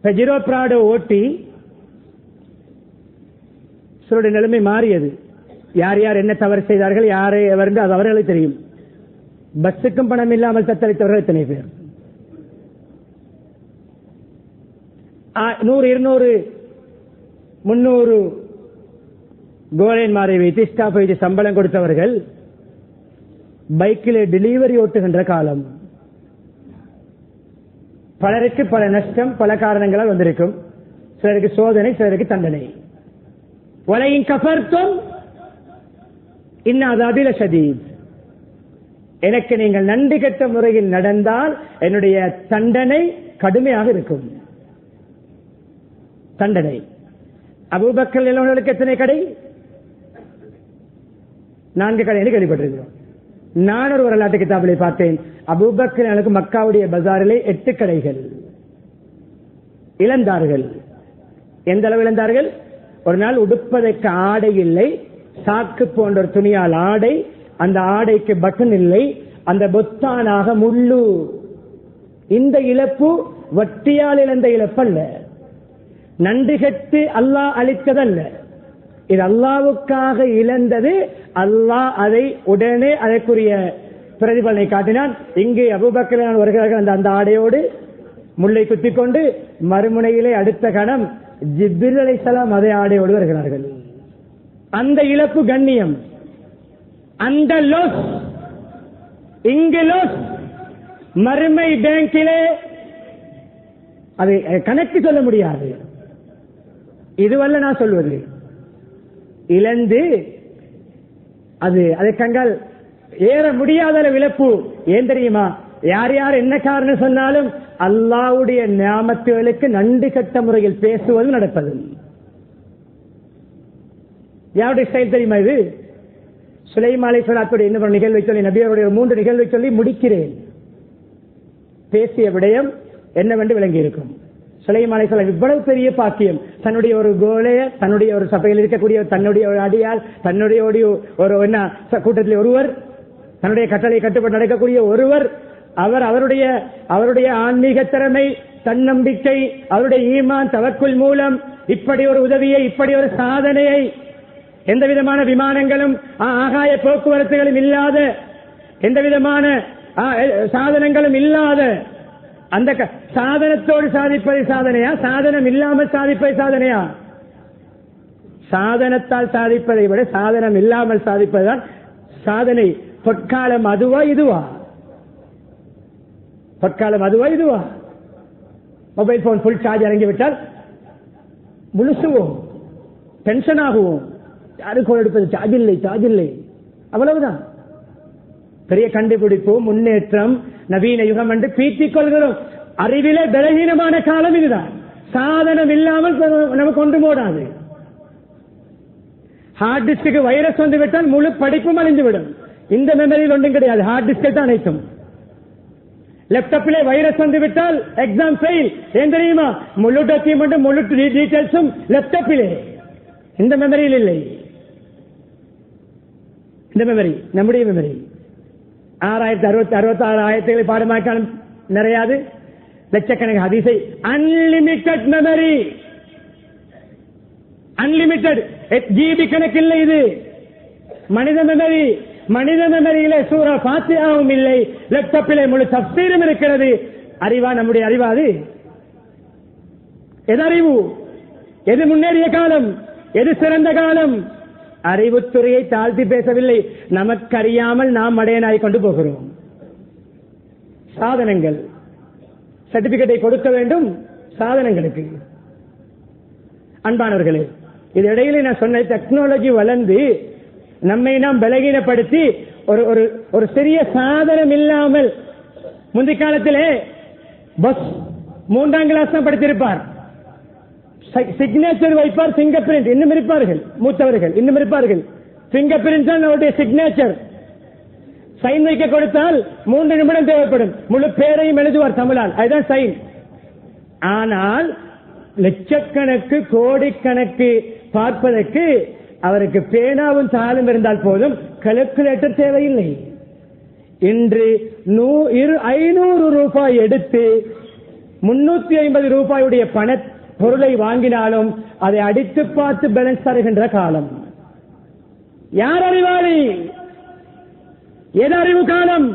[SPEAKER 1] பெஜிரோ பிராடோ ஓட்டி சிலருடைய நிலைமை மாறியது. யார் யார் என்ன தவறு செய்தார்கள், யாரை எவர்ந்து அது அவர்களுக்கு தெரியும். பஸ்ஸுக்கும் பணம் இல்லாமல் தத்தளித்தவர்கள் எத்தனை பேர்? 100, 200, 300 கோலைன்மாரை வைத்து ஸ்டாஃப் வைத்து சம்பளம் கொடுத்தவர்கள் பைக்கில் டெலிவரி ஓட்டுகின்ற காலம். பலருக்கு பல நஷ்டம், பல காரணங்களால் வந்திருக்கும். சிலருக்கு சோதனை, சிலருக்கு தண்டனை. வலையின் கஃபர்தும் இன்னாதாபில ஷதீத். எனக்கு நீங்கள் நன்றி கெட்ட முறையில் நடந்தால் என்னுடைய தண்டனை கடுமையாக இருக்கும். தண்டனை. அபூபக்கர் எல்லோர்களுக்கு எத்தனை கடை? 4 கடை என்று கேள்விப்பட்டிருக்கிறோம். நான் ஒரு வரலாற்று கிதாபிலே பார்த்தேன், அபூபக்கர் மக்காவுடைய பஜாரிலே 8 கடைகள் இழந்தார்கள். எந்த அளவு இழந்தார்கள்? ஒரு நாள் உடுப்பதற்கு ஆடை இல்லை, சாக்கு போன்ற ஒரு துணியால் ஆடை, அந்த ஆடைக்கு பட்டன் இல்லை, அந்த பொத்தானாக முள்ளு. இந்த இழப்பு வட்டியால் இழந்த இழப்பல்ல, நன்றி கெட்டு அல்லாஹ் அளித்ததல்ல, இது அல்லாவுக்காக இழந்தது. அல்லாஹ் அதை உடனே அதற்குரிய பிரதிபலனை காட்டினான். இங்கே அபூபக்கர் வருகிறார்கள் அந்த ஆடையோடு முல்லை குத்திக் கொண்டு, மறுமுனையிலே அடுத்த கணம் ஜிப்ரீல் அலைஹிஸ்ஸலாம் அதே ஆடையோடு வருகிறார்கள். அந்த இழப்பு கண்ணியம், அந்த லோஸ் இங்கு லோஸ், மறுமை பேங்கிலே அது கணக்கு சொல்ல முடியாது. இதுவல்ல நான் சொல்வது, இழந்து அதை கண்டால் ஏற முடியாத இழப்பு. ஏன் தெரியுமா? யார் யார் என்ன காரணம் சொன்னாலும் அல்லாஹ்வுடைய நியாமத்துகளுக்கு நன்றி கட்ட முறையில் பேசுவது நடப்பது. யாருடைய ஸ்டைல் தெரியுமா இது? சுலைமான் அலைஹிஸ்ஸலாத்துடைய இன்னொரு நிகழ்வை சொல்லி, நபியருடைய 3 நிகழ்வை சொல்லி முடிக்கிறேன். பேசிய விடயம் என்னவென்று விளங்கி இருக்கும். சுலைமான் அலைஹிஸ்ஸலாம் இவ்வளவு பெரிய பாக்கியம், தன்னுடைய ஒரு கோலைய, தன்னுடைய ஒரு சபையில் இருக்கக்கூடிய தன்னுடைய ஒரு அடியால், தன்னுடைய ஒரு என்ன கூட்டத்தில் ஒருவர், தன்னுடைய கட்டளை கட்டுப்பட்டு நடக்கக்கூடிய ஒருவர், அவருடைய ஆன்மீக திறமை, தன்னம்பிக்கை, அவருடைய ஈமான் தவக்குல் மூலம் இப்படி ஒரு உதவியை, இப்படி ஒரு சாதனையை, எந்த விதமான விமானங்களும் ஆகாய போக்குவரத்துகளும் இல்லாத, எந்த விதமான சாதனங்களும் இல்லாத அந்த சாதனத்தோடு சாதிப்பது சாதனையா, சாதனம் இல்லாமல் சாதிப்பது சாதனையா? சாதனத்தால் சாதிப்பதை விட சாதனம் இல்லாமல் சாதிப்பதுதான் சாதனை. பொற்காலம் அதுவா இதுவா? பொற்காலம் அதுவா இதுவா? மொபைல் போன் ஃபுல் சார்ஜ் இறங்கிவிட்டால் முழுசுவோம், டென்ஷன் ஆகுவோம். யாருக்கு எடுப்பது? சார்ஜ் இல்லை, அவ்வளவுதான். பெரிய கண்டுபிடிப்பு, முன்னேற்றம், நவீன யுகம் என்று பீத்திக் கொள்கிறோம். அறிவிலே பலகீனமான காலம் இதுதான். சாதனம் இல்லாமல் நமக்கு ஒன்று போடாது. ஹார்ட் டிஸ்க்கு வைரஸ் வந்து விட்டால் முழு படிப்பும் அழிந்துவிடும். இந்த மெமரியில் ஒன்றும் கிடையாது, ஹார்ட் டிஸ்கில் தான் அனைத்தும். லேப்டாப்பிலே வைரஸ் வந்து விட்டால் எக்ஸாம் ஃபெயில். ஏன் தெரியுமா? முழு டாக்குமெண்ட், முழு டீடைல்ஸும் லேப்டாப்பிலே, இந்த மெமரியில் இல்லை. இந்த மெமரி நம்முடைய மெமரி 6066 ஆயிரத்துகளை பாடமாக்காலும் நிறையாது, லட்சக்கணக்கு ஹதீஸை. அன்லிமிட்டட் மெமரி, அன்லிமிட்டட் ஜிபி கணக்கு இல்லை. இது மனித மெமரி. மனித மெமரியிலே சூரா ஃபாத்திஹாவும் இல்லை, லேப்டாப்பிலே முழு தஃப்சீரும் இருக்கிறது. அறிவா நம்முடைய அறிவாது? எது அறிவு? எது முன்னேறிய காலம்? எது சிறந்த காலம்? அறிவுத்துறையை தாழ்த்தி பேசவில்லை, நமக்கு அறியாமல் நாம் மடையனாய் கொண்டு போகிறோம். சாதனங்கள், சர்டிபிகேட்டை கொடுக்க வேண்டும் சாதனங்களுக்கு. அன்பானவர்களே, இது இடையிலே நான் சொன்ன டெக்னாலஜி வளர்ந்து நம்மை நாம் பலகீனப்படுத்தி ஒரு சிறிய சாதனம் இல்லாமல், முந்தைய காலத்திலே பஸ் 3ஆம் கிளாஸ் தான் படித்திருப்பார், சிக்னேச்சர் வைப்பார், பிங்கர் பிரிண்ட் இன்னும் இருப்பார்கள், மூத்தவர்கள் இன்னும் இருப்பார்கள். பிங்கர் பிரிண்ட் தான் அவருடைய சிக்னேச்சர். சைன் வைக்க கொடுத்தால் 3 நிமிடம் தேவைப்படும், முழு பேரையும் எழுதுவார் தமிழால், அதுதான் சைன். ஆனால் லட்சக்கணக்கு கோடிக்கணக்கு பார்ப்பதற்கு அவருக்கு பேனாவும் தாளும் இருந்தால் போதும், கால்குலேட்டர் தேவையில்லை. இன்று 500 ரூபாய் எடுத்து 350 ரூபாயுடைய பொருளை வாங்கினாலும் அதை அடித்து பார்த்து பேலன்ஸ் தருகின்ற காலம். யார் அறிவாளி? எது அறிவு காலம்?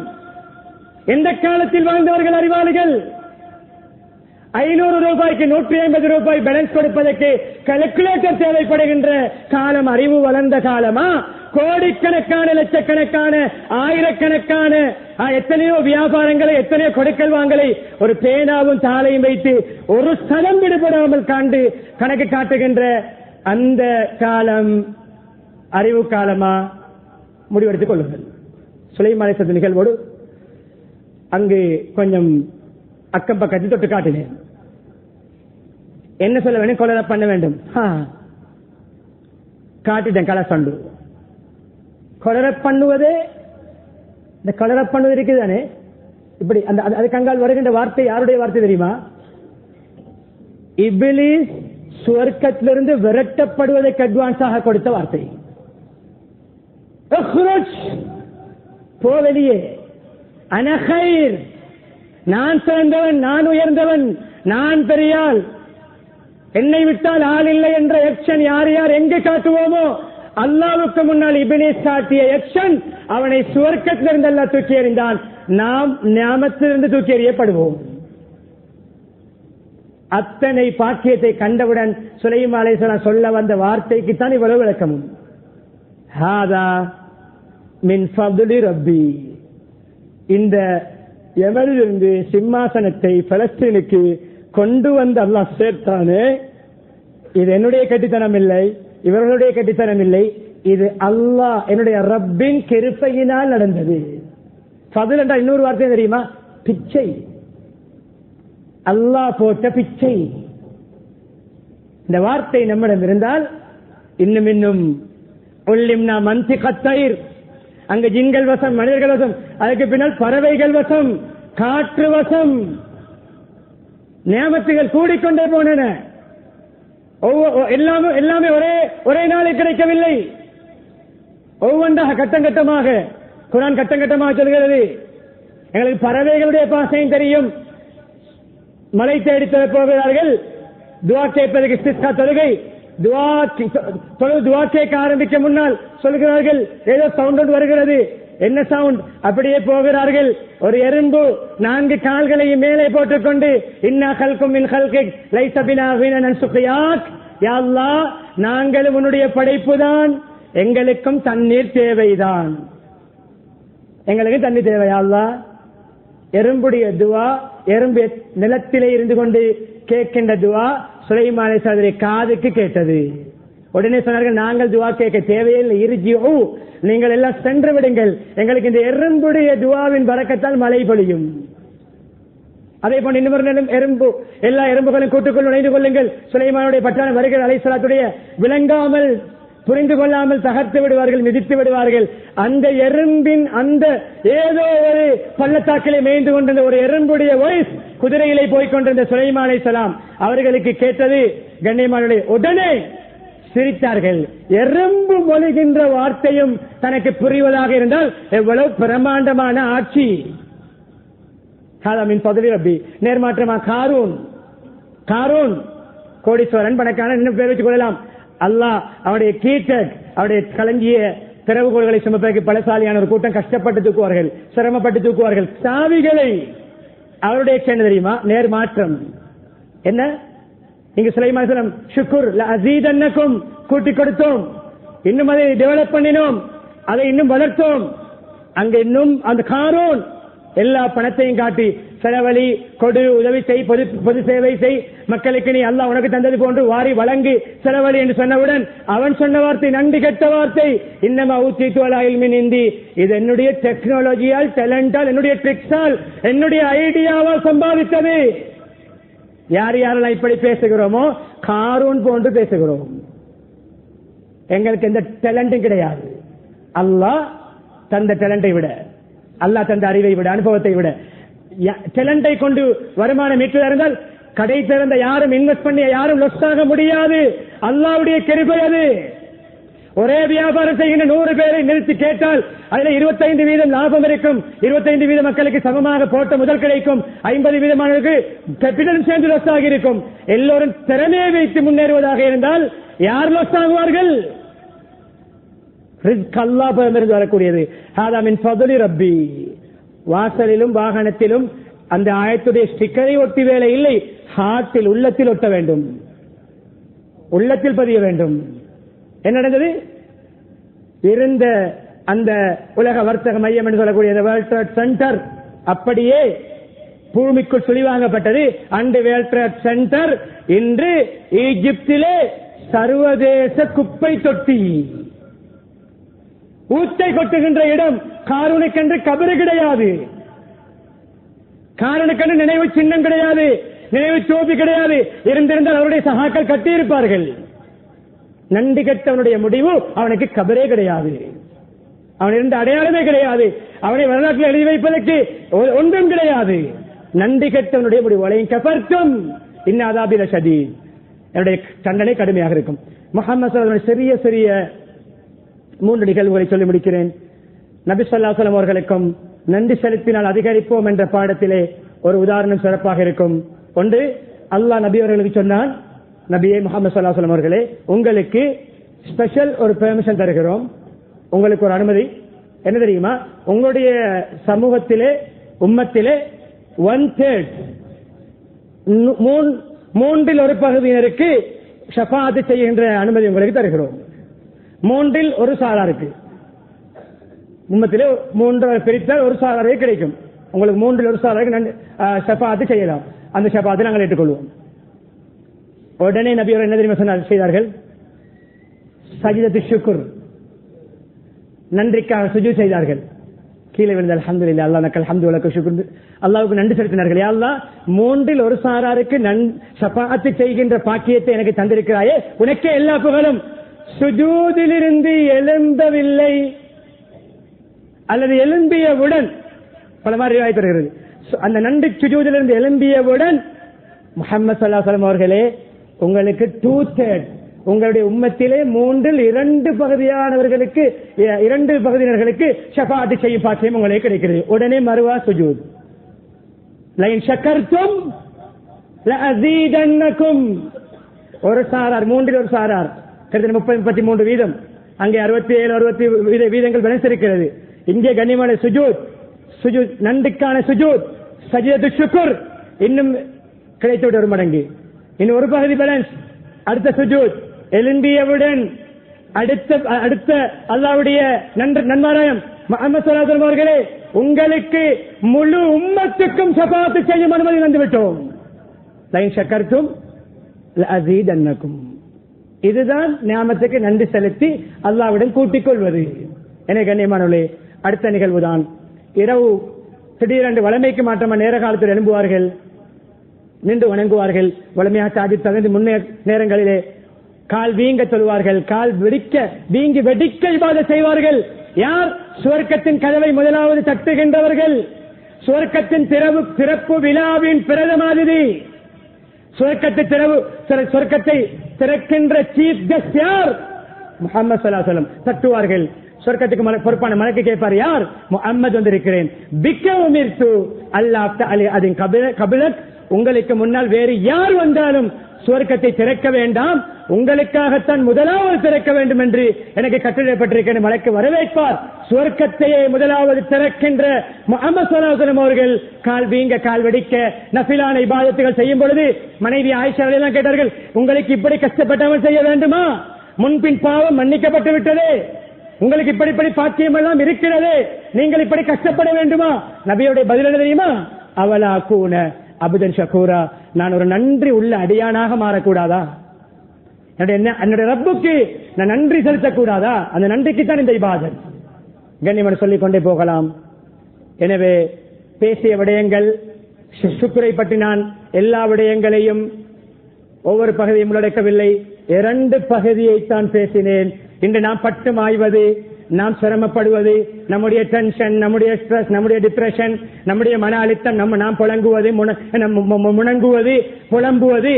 [SPEAKER 1] எந்த காலத்தில் வாழ்ந்தவர்கள் அறிவாளிகள்? 500 ரூபாய்க்கு 150 ரூபாய் பேலன்ஸ் கொடுப்பதற்கு கால்குலேட்டர் தேவைப்படுகின்ற காலம் அறிவு வளர்ந்த காலமா? கோடிக்கணக்கான, லட்சக்கணக்கான, ஆயிரக்கணக்கான எத்தனையோ வியாபாரங்களை, எத்தனையோ கொடுக்கல் வாங்கலை ஒரு பேனாவும் தாளையும் வைத்து ஒரு ஸ்தலம் விடுபடாமல் கணக்கு காட்டுகின்ற அந்த காலம் அறிவு காலமா? முடிவெடுத்துக் கொள்ளுங்கள். சுலைமான் அலைஹிஸ்ஸலாம் நிகழ்வோடு அங்கு கொஞ்சம் அக்கம் பக்கத்தில் தொட்டு காட்டினேன். என்ன சொல்ல வேண்டும்? கொலை பண்ண வேண்டும். காட்டிட்டேன் கலசண்டு. கொலர பண்ணுவதே, இந்த கொலர பண்ணுவது இருக்குதானே இப்படி அதுக்கு அங்கால் வருகின்ற வார்த்தை யாருடைய வார்த்தை தெரியுமா? இப்லீஸ் சுவர்க்கத்திலிருந்து விரட்டப்படுவதற்கு அட்வான்ஸாக கொடுத்த வார்த்தை. போ வெளியே, அனஹைர், நான் சிறந்தவன், நான் உயர்ந்தவன், நான் பெரியாள், என்னை விட்டால் ஆள் இல்லை என்ற எக்ஷன் யார் யார் எங்கு காட்டுவோமோ அல்லாவுக்கு முன்னால் இப்லீஸ் காட்டிய எக்ஷன் அவனை சுவர்க்கத்திலிருந்து அல்லாஹ் தூக்கி எறிந்தான். நாம் ஞாமத்திலிருந்து தூக்கி எறியப்படுவோம். அத்தனை பாக்கியத்தை கண்டவுடன் சுலைமான் அலைஹிஸ்ஸலாம் சொல்ல வந்த வார்த்தைக்கு தான் இவ்வளவு விளக்கமும். ஹாதா மின் ஃபத்லி ரப்பி, இந்த எமனிலிருந்து சிம்மாசனத்தை பலஸ்தீனுக்கு கொண்டு வந்து அல்லாஹ் சேர்த்தானே, இது என்னுடைய கட்டித்தனம் இல்லை, இவர்களுடைய கட்டித்தனம் இல்லை, இது அல்லாஹ் என்னுடைய ரப்பின் கிருபையினால் நடந்தது. ஃபத்ல் என்றால் இன்னொரு வார்த்தை தெரியுமா? பிச்சை. அல்லாஹ் போட்ட பிச்சை. இந்த வார்த்தை நம்மிடம் இருந்தால் இன்னும் இன்னும் உள்ளிம்னா மன்திகத் தய்ர், அங்க ஜின்கள் வசம், மனிதர்கள் வசம், அதுக்கு பின்னால் பறவைகள் வசம், காற்று வசம், நியாமத்துகள் கூடிக்கொண்டே போனன. எல்லாமே ஒரே நாளில் கிடைக்கவில்லை, ஒவ்வொன்றாக கட்டம் கட்டமாக குர்ஆன் கட்டம் கட்டமாக சொல்கிறது. எங்களுக்கு பறவைகளுடைய பாசையும் தெரியும். மலை தேடி போகிறார்கள், துவா கேட்பதற்கு இஸ்திஸ்கா தொழுகை, துவா கேட்க ஆரம்பிக்க முன்னால் சொல்கிறார்கள் ஏதோ சவுண்ட் ஒன்று வருகிறது, என்ன சவுண்ட்? அப்படியே போகிறார்கள். ஒரு எறும்பு 4 கால்களையும் மேலே போட்டுக்கொண்டு இன்னா கல்கும் மின் கல்கிக் லைஸ பினா கினன் சுகியாக், யா அல்லாஹ் நாங்களும் உன்னுடைய படைப்புதான், எங்களுக்கும் தண்ணீர் தேவைதான், எங்களுக்கு தண்ணீர் தேவை யா அல்லாஹ். எறும்புடைய துவா, எறும்பு நிலத்திலே இருந்து கொண்டு கேட்கின்ற துவா சுலைமான் அலைஹிஸ்ஸலாம் காதுக்கு கேட்டது. உடனே சொன்னார்கள், நாங்கள் துவா கேட்க தேவையில்லை, இர்ஜிஉ, நீங்கள் எல்லாம் சென்று விடுங்கள், எங்களுக்கு இந்த எறும்புடைய துவாவின் பரக்கத்தால் மழை பொழியும். அதே போன்று இன்னொரு எறும்பு, எல்லா எறும்புகளும் கூட்டுக்குள் நுழைந்து கொள்ளுங்கள், சுலைமானுடைய பட்டான வருகிற அலைஹிஸ்ஸலாத்துடைய விளங்காமல் புரிந்து கொள்ளாமல் தகர்த்து விடுவார்கள், மிதித்து விடுவார்கள். அந்த எறும்பின் அந்த ஏதோ ஒரு பள்ளத்தாக்கிலே மேய்ந்து கொண்டிருந்த ஒரு எறும்புடைய வாய்ஸ் குதிரையிலே போய்கொண்டிருந்த சுலைமான் அலைஹிஸ்ஸலாம் அவர்களுக்கு கேட்டது. கண்ணியமானவர்களே, உடனே சிரித்தார்கள். எறும்பு மொழிகின்ற வார்த்தையும் தனக்கு புரிவதாக இருந்தால் எவ்வளவு பிரமாண்டமான ஆட்சி. காலமின் பதவி ரப்பி. நேர்மாற்றமா காரூன் கோடீஸ்வரன், பணக்கான இன்னும் பேர் வச்சுக் கொள்ளலாம். அல்லாஹ் அவருடைய கீட்டக், அவருடைய களஞ்சிய திறவுகோள்களை சுமப்பதற்கு பலசாலியான ஒரு கூட்டம் கஷ்டப்பட்டு தூக்குவார்கள், சிரமப்பட்டு தூக்குவார்கள். சாவிகளை அவருடைய என்ன தெரியுமா? நேர்மாற்றம். என்ன? இங்கு சுலைமான் அலைஹிஸ்ஸலாம் ஷுக்ர் லஅஸீதன்னகும் கூட்டி கொடுத்தோம், இன்னும் அதை டெவலப் பண்ணினோம், அதை இன்னும் வளர்த்தோம். அங்க இன்னும் அந்த காரூன் எல்லா பணத்தையும் காட்டி செலவழி, கொடு, உதவி செய், பொது சேவை செய், மக்களுக்கு நீ அல்லாஹ் உனக்கு தந்தது போன்று வாரி வழங்கு, செலவழி என்று சொன்னவுடன் அவன் சொன்ன வார்த்தை நன்றி கெட்ட வார்த்தை. இன்னமா ஊத்திட்டு அலா இல்மின் இந்தி, இது என்னுடைய டெக்னாலஜியால், டேலண்டால், என்னுடைய ட்ரிக்ஸால், என்னுடைய ஐடியாவால் சம்பாதித்தது. யார் யாரெல்லாம் இப்படி பேசுகிறோமோ காரூன் போன்று பேசுகிறோம். எங்களுக்கு எந்த டேலண்டும் கிடையாது. அல்லாஹ் தந்த டேலண்டை விட, அல்லாஹ் தந்த அறிவை விட, அனுபவத்தை விட, டேலண்டை கொண்டு வருமானம் ஈட்டுவதாக இருந்தால் கடை திறந்த யாரும் இன்வெஸ்ட் பண்ணி யாரும் லொஸ் ஆக முடியாது. அல்லாஹ்வுடைய கிருபை அது. ஒரே வியாபாரம் செய்கின்ற 100 பேரை நிறுத்தி கேட்டால் அதில் 25% லாபம் இருக்கும், 25% மக்களுக்கு சமமாக போட்ட முதல் கிடைக்கும், 50% கேபிட்டல் சேர்ந்து லொஸ் ஆகி இருக்கும். எல்லோரும் திறமையை வைத்து முன்னேறுவதாக இருந்தால் யார் லொஸ் ஆகுவார்கள்? ரிஸ்க் அல்லாஹ்விடமிருந்து வரக்கூடியது. ஹாதா மின் ஃபத்லி ரப்பி. வாசலிலும் வாகனத்திலும் அந்த ஆயத்துடைய ஸ்டிக்கரை ஒட்டி வேலை இல்லை, ஹார்ட்டில், உள்ளத்தில் ஒட்ட வேண்டும், உள்ளத்தில் பதிய வேண்டும். என்ன நடந்தது? இருந்த அந்த உலக வர்த்தக மையம் என்று சொல்லக்கூடிய வேர்ல்ட் ட்ரேட் சென்டர் அப்படியே பூமிக்குள் சுழிவாங்கப்பட்டது. அந்த வேர்ல்ட் ட்ரேட் சென்டர் இன்று ஈஜிப்திலே சர்வதேச குப்பை தொட்டி, ஊத்தை கொட்டுகின்ற இடம். காரூனுக்கென்று கபரு கிடையாது, காரூனுக்கென்று நினைவு சின்னம் கிடையாது, நினைவு சோபி கிடையாது. இருந்திருந்தால் அவருடைய சகாக்கள் கட்டியிருப்பார்கள். நன்றி கெட்டவனுடைய முடிவு அவனுக்கு கபரே கிடையாது. அவன் இருந்த அடையாளமே கிடையாது. அவனை வரலாற்றில் எழுதி வைப்பதற்கு ஒன்றும் கிடையாது. நன்றி கெட்டவனுடைய முடிவு கபர்த்தும் இன்னாதாபில சதி, என்னுடைய தண்டனை கடுமையாக இருக்கும். முஹம்மது சிறிய சிறிய 3 நிகழ்வுகளை சொல்லி முடிக்கிறேன். நபி ஸல்லல்லாஹு அலைஹி வஸல்லம் அவர்களுக்கும் நன்றி செலுத்தினால் அதிகரிப்போம் என்ற பாடத்திலே ஒரு உதாரணம் சிறப்பாக இருக்கும். ஒன்று, அல்லாஹ் நபி அவர்களுக்கு சொன்னான், நபியே முஹம்மது ஸல்லல்லாஹு அலைஹி வஸல்லம் அவர்களே, உங்களுக்கு ஸ்பெஷல் ஒரு பெர்மிஷன் தருகிறோம், உங்களுக்கு ஒரு அனுமதி. என்ன தெரியுமா? உங்களுடைய சமூகத்திலே உம்மத்திலே 1/3 மூன்றில் ஒரு பகுதியினருக்கு ஷஃபாஅத் செய்கின்ற அனுமதி உங்களுக்கு தருகிறோம். 3இல் 1 சாராருக்கு, உம்மத்திலே 3 பிரித்தால் 1 சாராரே கிடைக்கும். உங்களுக்கு 3இல் 1 சாராருக்கு ஷஃபாஅத் செய்யலாம். அந்த ஷஃபாஅத்தை நாங்கள் ஏற்றுக்கொள்வோம். உடனே நபி அவர்கள் என்ன தெரியுமா செய்தார்கள்? சஜ்தத்து ஷுக்ர், நன்றிக்காக சுஜூத் செய்தார்கள். கீழே விழுந்த அல்ஹம்துலில்லாஹ் அல்லாஹ் நக்கல் ஹம்து வலக்க ஷுக்ர், அல்லாஹ்வுக்கு நன்றி செலுத்தினார்கள். யா அல்லாஹ், 3இல் 1 சாராருக்கு ஷஃபாஅத் செய்கின்ற பாக்கியத்தை எனக்கு தந்திருக்கிறாயே, உனக்கே எல்லா புகழும். சுஜூதிலிருந்து எழும்பவில்லை அல்லது எழும்பியவுடன், பல மாதிரி ரிவாயத் வருகிறது, அந்த நன்றி சுஜூதிலிருந்து எழும்பியவுடன் முஹம்மது ஸல்லல்லாஹு அலைஹி வஸல்லம் அவர்களே, உங்களுக்கு 2/3 உங்களுடைய உம்மத்திலே 3இல் 2 பகுதியானவர்களுக்கு 2 பகுதியினர்களுக்கு ஷஃபாஅத் செய்யும் பாக்கியம் உங்களுக்கு கிடைக்கிறது. உடனே மறுவா சுஜூத். லஇன் ஷக்கர்தும் லஅஸீதன்னகும். ஒரு சாரார், 3இல் 1 சாரார், கிட்டத்தட்ட 33 வீதம், அங்கே 67 வீதங்கள் பேலன்ஸ் இருக்கிறது. இங்கே கண்ணியமான சுஜூத், சுஜூத் நன்றிக்கான சுஜூத், சஜ்தத்து ஷுக்ர் இன்னும் கிடைத்துவிட 1 மடங்கு, இன்னும் 1 பகுதி பேலன்ஸ். அடுத்த சுஜூத் எழும்பியவுடன் அடுத்த அல்லாஹ்வுடைய நன்மாராயம் முஹம்மது ஸல்லல்லாஹு அலைஹி வஸல்லம் அவர்களே, உங்களுக்கு முழு உம்மத்துக்கும் ஷஃபாஅத் செய்யும் அனுமதி வந்துவிட்டோம். லஇன் ஷக்கர்தும் லஅஸீதன்னகும். இதுதான் நியாமத்துக்கு நன்றி செலுத்தி அல்லாஹ்விடம் கூட்டிக் கொள்வது. என கண்ணியமானவர்களே, அடுத்த நிகழ்வுதான் இரவு திடீரென்று வளமைக்கு மாற்றமா நேர காலத்தில் எழும்புவார்கள், நின்று வணங்குவார்கள். வளமையாக தாஜித் தகுந்த முன்னே நேரங்களிலே கால் வீங்க சொல்வார்கள், கால் வீங்கி வெடிக்க இபாதத் செய்வார்கள். யார்? சுவர்க்கத்தின் கதவை முதலாவது தட்டுகின்றவர்கள், சுவர்க்கத்தின் திறப்பு விழாவின் பிரதமாதிதி, சுவர்க்கத்தை திறக்கின்ற சீஃப் கெஸ்ட் யார்? முஹம்மது ஸல்லல்லாஹு அலைஹி வஸல்லம். தட்டுவார்கள். சொர்க்கத்துக்கு பொறுப்பான மலக்கு கேட்பார், யார்? முஹம்மது வந்திருக்கிறேன். பிக்க உமிர்து அல்லாஹ் அதன் கபிலக், உங்களுக்கு முன்னால் வேறு யார் வந்தாலும் சுவர்க்கத்தை திறக்க வேண்டாம், உங்களுக்காகத்தான் முதலாவது திறக்க வேண்டும் என்று எனக்கு கட்டளைப்பட்டிருக்கிற மலக்கு வரவேற்பார். சுவர்க்கத்தையே முதலாவது திறக்கின்ற முஹம்மது ஸல்லல்லாஹு அலைஹி வஸல்லம் அவர்கள் கால் வீங்க கால் வெடிக்க நஃபிலான இபாதத்துகள் செய்யும் பொழுது மனைவி ஆயிஷா எல்லாம் கேட்டார்கள், உங்களுக்கு இப்படி கஷ்டப்பட்டாமல் செய்ய வேண்டுமா? முன்பின் பாவம் மன்னிக்கப்பட்டு விட்டது, உங்களுக்கு இப்படி பாக்கியம் எல்லாம் இருக்கிறது, நீங்கள் இப்படி கஷ்டப்பட வேண்டுமா? நபியுடைய பதில் என்ன தெரியுமா? அவலா கூன அபுதன் ஷகூரா, நான் ஒரு நன்றி உள்ள அடியானாக மாறக்கூடாதா? என்னுடைய ரப்புக்கு நான் நன்றி செலுத்தக்கூடாதா? அந்த நன்றிக்கு தான் இந்த இபாதத். கண்ணியமான சொல்லிக் கொண்டே போகலாம். எனவே பேசிய விடயங்கள், சுக்ரை பற்றி நான் எல்லா விடயங்களையும் ஒவ்வொரு பகுதியும் உள்ளடக்கவில்லை, 2 பகுதியைத்தான் பேசினேன். இன்று நாம் பட்டு மாய்வது, நாம் சிரமப்படுவது, நம்முடைய டென்ஷன், நம்முடைய ஸ்ட்ரெஸ், நம்முடைய டிப்ரெஷன், நம்முடைய மன அழுத்தம், நாம் புலங்குவது, முணங்குவது, புலம்புவது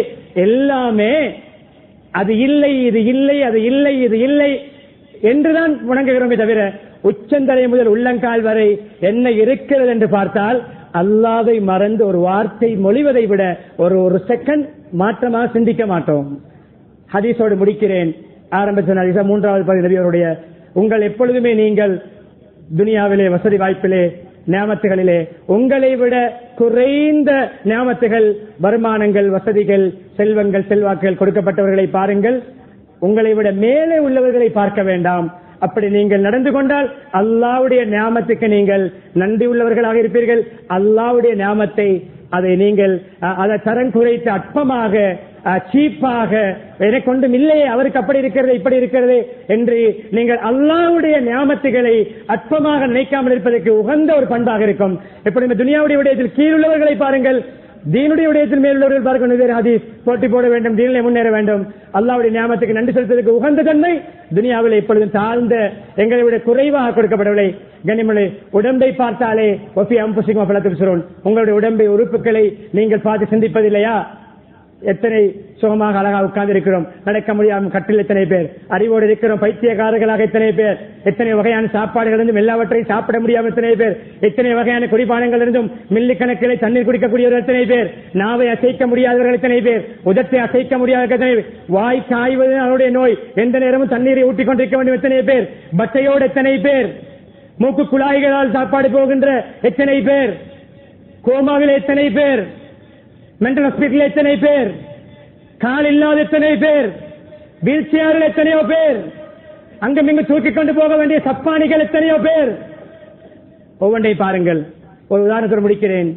[SPEAKER 1] எல்லாமே அது இல்லை, இது இல்லை, அது இல்லை, இது இல்லை என்றுதான் முணங்குகிறோமே தவிர, உச்சந்தலை முதல் உள்ளங்கால் வரை என்ன இருக்கிறது என்று பார்த்தால் அல்லாஹ்வை மறந்து ஒரு வார்த்தை மொழிவதை விட ஒரு செகண்ட் மாற்றமாக சிந்திக்க மாட்டோம். ஹதீஸோடு முடிக்கிறேன். ஆரம்பித்த ஹதீஸ் 3வது பகுதி நபி அவருடைய, உங்கள் எப்பொழுதுமே நீங்கள் துனியாவிலே வசதி வாய்ப்பிலே நியாமத்துகளிலே உங்களை விட குறைந்த நியாமத்துகள், வருமானங்கள், வசதிகள், செல்வங்கள், செல்வாக்குகள் கொடுக்கப்பட்டவர்களை பாருங்கள், உங்களை விட மேலே உள்ளவர்களை பார்க்க வேண்டாம். அப்படி நீங்கள் நடந்து கொண்டால் அல்லாஹ்வுடைய நியாமத்துக்கு நீங்கள் நன்றி உள்ளவர்களாக இருப்பீர்கள். அல்லாஹ்வுடைய நியாமத்தை அதை நீங்கள் அதை தரம் குறைத்து அற்பமாக சீப்பாக எனக்கு ஒன்றும் இல்லையே, அவருக்கு அப்படி இருக்கிறது இப்படி இருக்கிறது என்று நீங்கள் அல்லாஹ்வுடைய நியாமத்துகளை அற்பமாக நினைக்காமல் இருப்பதற்கு உகந்த ஒரு பண்பாக இருக்கும். எப்பொழுதுமே துனியாவுடைய விடயத்தில் கீழுள்ளவர்களை பாருங்கள், தீனுடைய விடயத்தில் மேலுள்ளவர்கள் பார்க்க வேண்டும். வேறு ஹதீஸ் போட்டி போட வேண்டும், தீனிலே முன்னேற வேண்டும். அல்லாஹ்வுடைய நியாமத்துக்கு நன்றி செலுத்துவதற்கு உகந்த தன்மை துனியாவில் எப்பொழுதும் தாழ்ந்த எங்களை விட குறைவாக கொடுக்கப்படவில்லை. கனிமொழி உடம்பை பார்த்தாலே ஒப்பி அம்புசிங்க பலத்துக்கு சொல்றோம். உங்களுடைய உடம்பை உறுப்புகளை நீங்கள் பார்த்து சிந்திப்பதில்லையா? எத்தனை சுகமாக அழகாக உட்கார்ந்து இருக்கிறோம், நடக்க முடியாமல் கட்டில் எத்தனை பேர், அறிவோடு இருக்கிறோம் பைத்தியக்காரர்களாக எத்தனை பேர், எத்தனை வகையான சாப்பாடுகள் இருந்தும் எல்லாவற்றையும் சாப்பிட முடியாமல் எத்தனை பேர், எத்தனை வகையான குடிபானங்கள் இருந்தும் மில்லிக்கணக்கிலே தண்ணீர் குடிக்கக்கூடியவர்கள் எத்தனை பேர், நாவை அசைக்க முடியாதவர்கள் எத்தனை பேர், உதட்டை அசைக்க முடியாதவர்கள் எத்தனை பேர், வாய் காய்வது அவருடைய நோய், எந்த நேரமும் தண்ணீரை ஊட்டிக் கொண்டிருக்க வேண்டும் எத்தனை பேர், பட்டையோடு எத்தனை பேர், மூக்கு குழாய்களால் சாப்பாடு போகின்ற எத்தனை பேர், கோமாவில் எத்தனை பேர், மென்டல் ஹாஸ்பிட்டல் எத்தனை பேர், கால் இல்லாத எத்தனை பேர், வீல் சேரில் எத்தனையோ பேர், அங்கும் இங்கு தூக்கிக் கொண்டு போக வேண்டிய சப்பானிகள் எத்தனையோ பேர். ஒவ்வொன்றை பாருங்கள். ஒரு உதாரணத்தோடு முடிக்கிறேன்,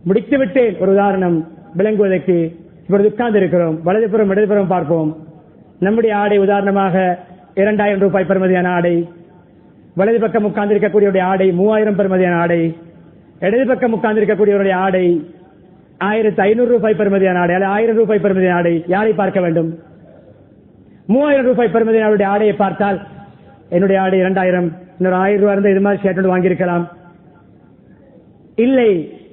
[SPEAKER 1] முடித்து விட்டேன். ஒரு உதாரணம் விளங்குவதற்கு இப்பொழுது உட்கார்ந்து இருக்கிறோம். வலதுபுறம் இடதுபுறம் பார்ப்போம். நம்முடைய ஆடை உதாரணமாக 2000 ரூபாய் பெறுமதியான ஆடை, வலது பக்கம் உட்கார்ந்து இருக்கக்கூடிய ஆடை 3000 பெறுமதியான ஆடை, இடது பக்கம் உட்கார்ந்து இருக்கக்கூடியவருடைய ஆடை 1500 ரூபாய் பெறுமதியான ஆடை, 1000 ரூபாய் பெறுமதியான ஆடை. யாரை பார்க்க வேண்டும்? 3000 ரூபாய் பெறுமதியான ஆடையை பார்த்தால் என்னுடைய ஆடை 2000, இன்னொரு 1000 ரூபாய் இருந்தால் இது மாதிரி ஷர்ட் வாங்கியிருக்கலாம். இல்லை,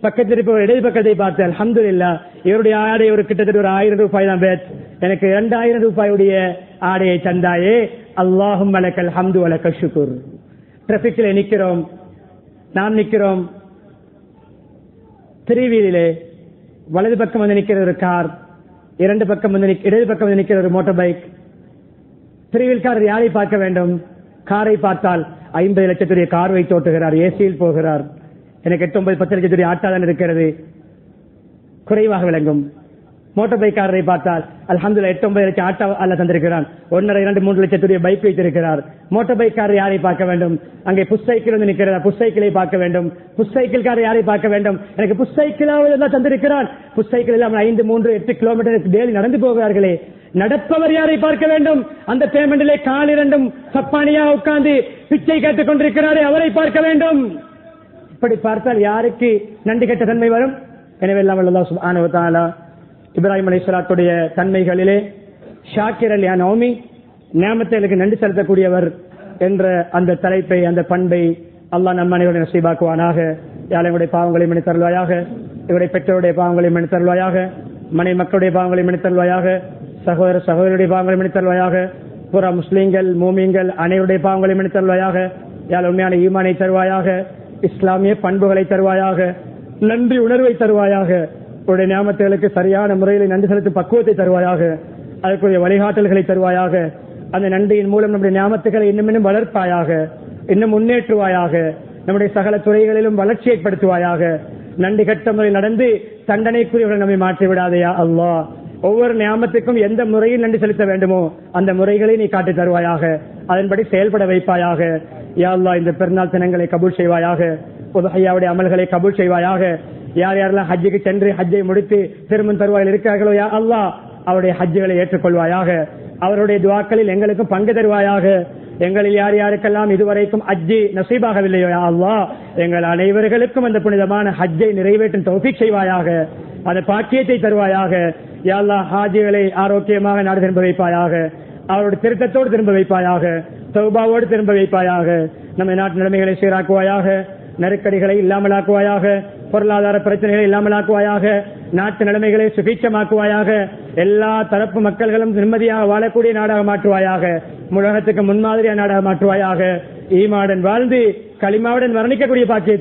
[SPEAKER 1] பக்கத்தில் இருப்பவர் இடது பக்கத்தை பார்த்து அல்ஹம்துலில்லாஹ் இவருடைய ஆடை ஒரு கிட்டத்தட்ட ஒரு 1000 ரூபாய் தான் பேட், எனக்கு 2000 ரூபாயுடைய ஆடையை தந்தாயே, அல்லாஹும் லக்கல் ஹம்து வ லக்கல் ஷுக்ர். டிராபிக்கில் நிக்கிறோம், நாம் நிக்கிறோம், திருவீதியிலே வலது பக்கம் வந்து நிக்கிற ஒரு கார், இடது பக்கம் வந்து நிக்கிற ஒரு மோட்டார் பைக். திருவீல்காரர் யாரை பார்க்க வேண்டும்? காரை பார்த்தால் 50 லட்சத்துடைய கார் வைத்து ஓட்டுகிறார், ஏசியில் போகிறார். எனக்கு 8-9-10 லட்சத்துடைய ஆட்டா தான் இருக்கிறது, குறைவாக விளங்கும். மோட்டார் பைக்காரரை பார்த்தால் அல்ஹம்துலில்லாஹ் 8-9 லட்சம் ஆட்டா அல்ல தந்திருக்கிறான், 1.5-2-3 லட்சத்துடைய பைக் வைத்திருக்கிறார். மோட்டார் பைக்காரர் யாரை பார்க்க வேண்டும்? அங்கே புஷ் சைக்கிள் வந்து நிற்கிறதா, புஷ் சைக்கிளை பார்க்க வேண்டும். புஷ் சைக்கிள்காரர் யாரை பார்க்க வேண்டும்? எனக்கு புஷ் சைக்கிளாவது எல்லாம் தந்திருக்கிறான். புஷ் சைக்கிள் இல்லாமல் 5-3-8 கிலோமீட்டர் டெய்லி நடந்து போகிறார்களே, நடப்பவர் யாரை பார்க்க வேண்டும்? அந்த பேமெண்டிலே கால் 2 சப்பானியா உட்கார்ந்து பிச்சை கேட்டுக் கொண்டிருக்கிறாரே, அவரை பார்க்க வேண்டும். இப்படி பார்த்தால் யாருக்கு நன்றி கெட்ட தன்மை வரும்? எனவே எல்லாம் அல்லாஹ் சுப்ஹானஹு வ தஆலா இப்ராஹிம் அலைஹிஸ்ஸலாத்துடைய தன்மைகளிலே ஷாக்கிர் அல் யனௌமி, நியாமத்துகளுக்கு நன்றி செலுத்தக்கூடியவர் என்ற அந்த தலைப்பை, அந்த பண்பை அல்லாஹ் நம் அனைவருடைய நசீபாக்குவானாக. யாழையுடைய பாவங்களை மன்னித்தருள்வாயாக, இவருடைய பெற்றோருடைய பாவங்களை மன்னித்தருள்வாயாக, மனை மக்களுடைய பாவங்களை மன்னித்தருள்வாயாக, சகோதர சகோதரியுடைய பாவங்களை மன்னித்தருள்வாயாக, புற முஸ்லீம்கள் மூமின்கள் அனைவருடைய பாவங்களை மன்னித்தருள்வாயாக. யாழ் உண்மையான ஈமானை தருவாயாக, இஸ்லாமிய பண்புகளை தருவாயாக, நன்றி உணர்வை தருவாயாக, உடைய நியாமத்துகளுக்கு சரியான முறையில் நன்றி செலுத்தும் பக்குவத்தை தருவாயாக, அதற்குரிய வழிகாட்டல்களை தருவாயாக. அந்த நன்றியின் மூலம் நம்முடைய நியாமத்துகளை இன்னும் வளர்ப்பாயாக, இன்னும் முன்னேற்றுவாயாக, நம்முடைய சகல துறைகளிலும் வளர்ச்சி ஏற்படுத்துவாயாக. நன்றி கட்ட முறையில் நடந்து தண்டனைக்குரியவர்கள் நம்மை மாற்றி விடாதையா அல்லாஹ். ஒவ்வொரு நியாமத்துக்கும் எந்த முறையில் நன்றி செலுத்த வேண்டுமோ அந்த முறைகளை நீ காட்டி தருவாயாக, அதன்படி செயல்பட வைப்பாயாக. யா அல்லாஹ், இந்த பெருநாள் தினங்களை கபூல் செய்வாயாக, உதுஹியாவுடைய அமல்களை கபூல் செய்வாயாக. யார் யாரெல்லாம் ஹஜ்ஜுக்கு சென்று ஹஜ்ஜை முடித்து திரும்பும் தருவாயில் இருக்கிறார்களோ யா அல்லாஹ், அவருடைய ஹஜ்ஜுகளை ஏற்றுக்கொள்வாயாக. அவருடைய துஆக்களில் எங்களுக்கும் பங்கு தருவாயாக. எங்களில் யார் யாருக்கெல்லாம் இதுவரைக்கும் ஹஜ்ஜி நசீபாகவில்லையோ யா அல்லாஹ், எங்கள் அனைவர்களுக்கும் அந்த புனிதமான ஹஜ்ஜை நிறைவேற்றும் தௌஃபீக் செய்வாயாக, அந்த பாக்கியத்தை தருவாயாக. யா அல்லாஹ், ஹாஜிகளை ஆரோக்கியமாக நாடு திரும்ப வைப்பாயாக, அவருடைய திருத்தத்தோடு திரும்ப வைப்பாயாக, தௌபாவோடு திரும்ப வைப்பாயாக. நம்ம நாட்டு நிலைமைகளை சீராக்குவாயாக, நெருக்கடிகளை இல்லாமலாக்குவாயாக, பொருளாதார பிரச்சனைகளை இல்லாமலாக்குவாயாக, நாட்டு நிலைமைகளை சுபீட்சமாக்குவாயாக. எல்லா தரப்பு மக்கள்களும் நிம்மதியாக வாழக்கூடிய நாடாக மாற்றுவாயாக, உலகத்துக்கு முன்மாதிரியான நாடாக மாற்றுவாயாக. ஈமாவுடன் வாழ்ந்து களிமாவுடன் வர்ணிக்கக்கூடிய பாக்கியத்தை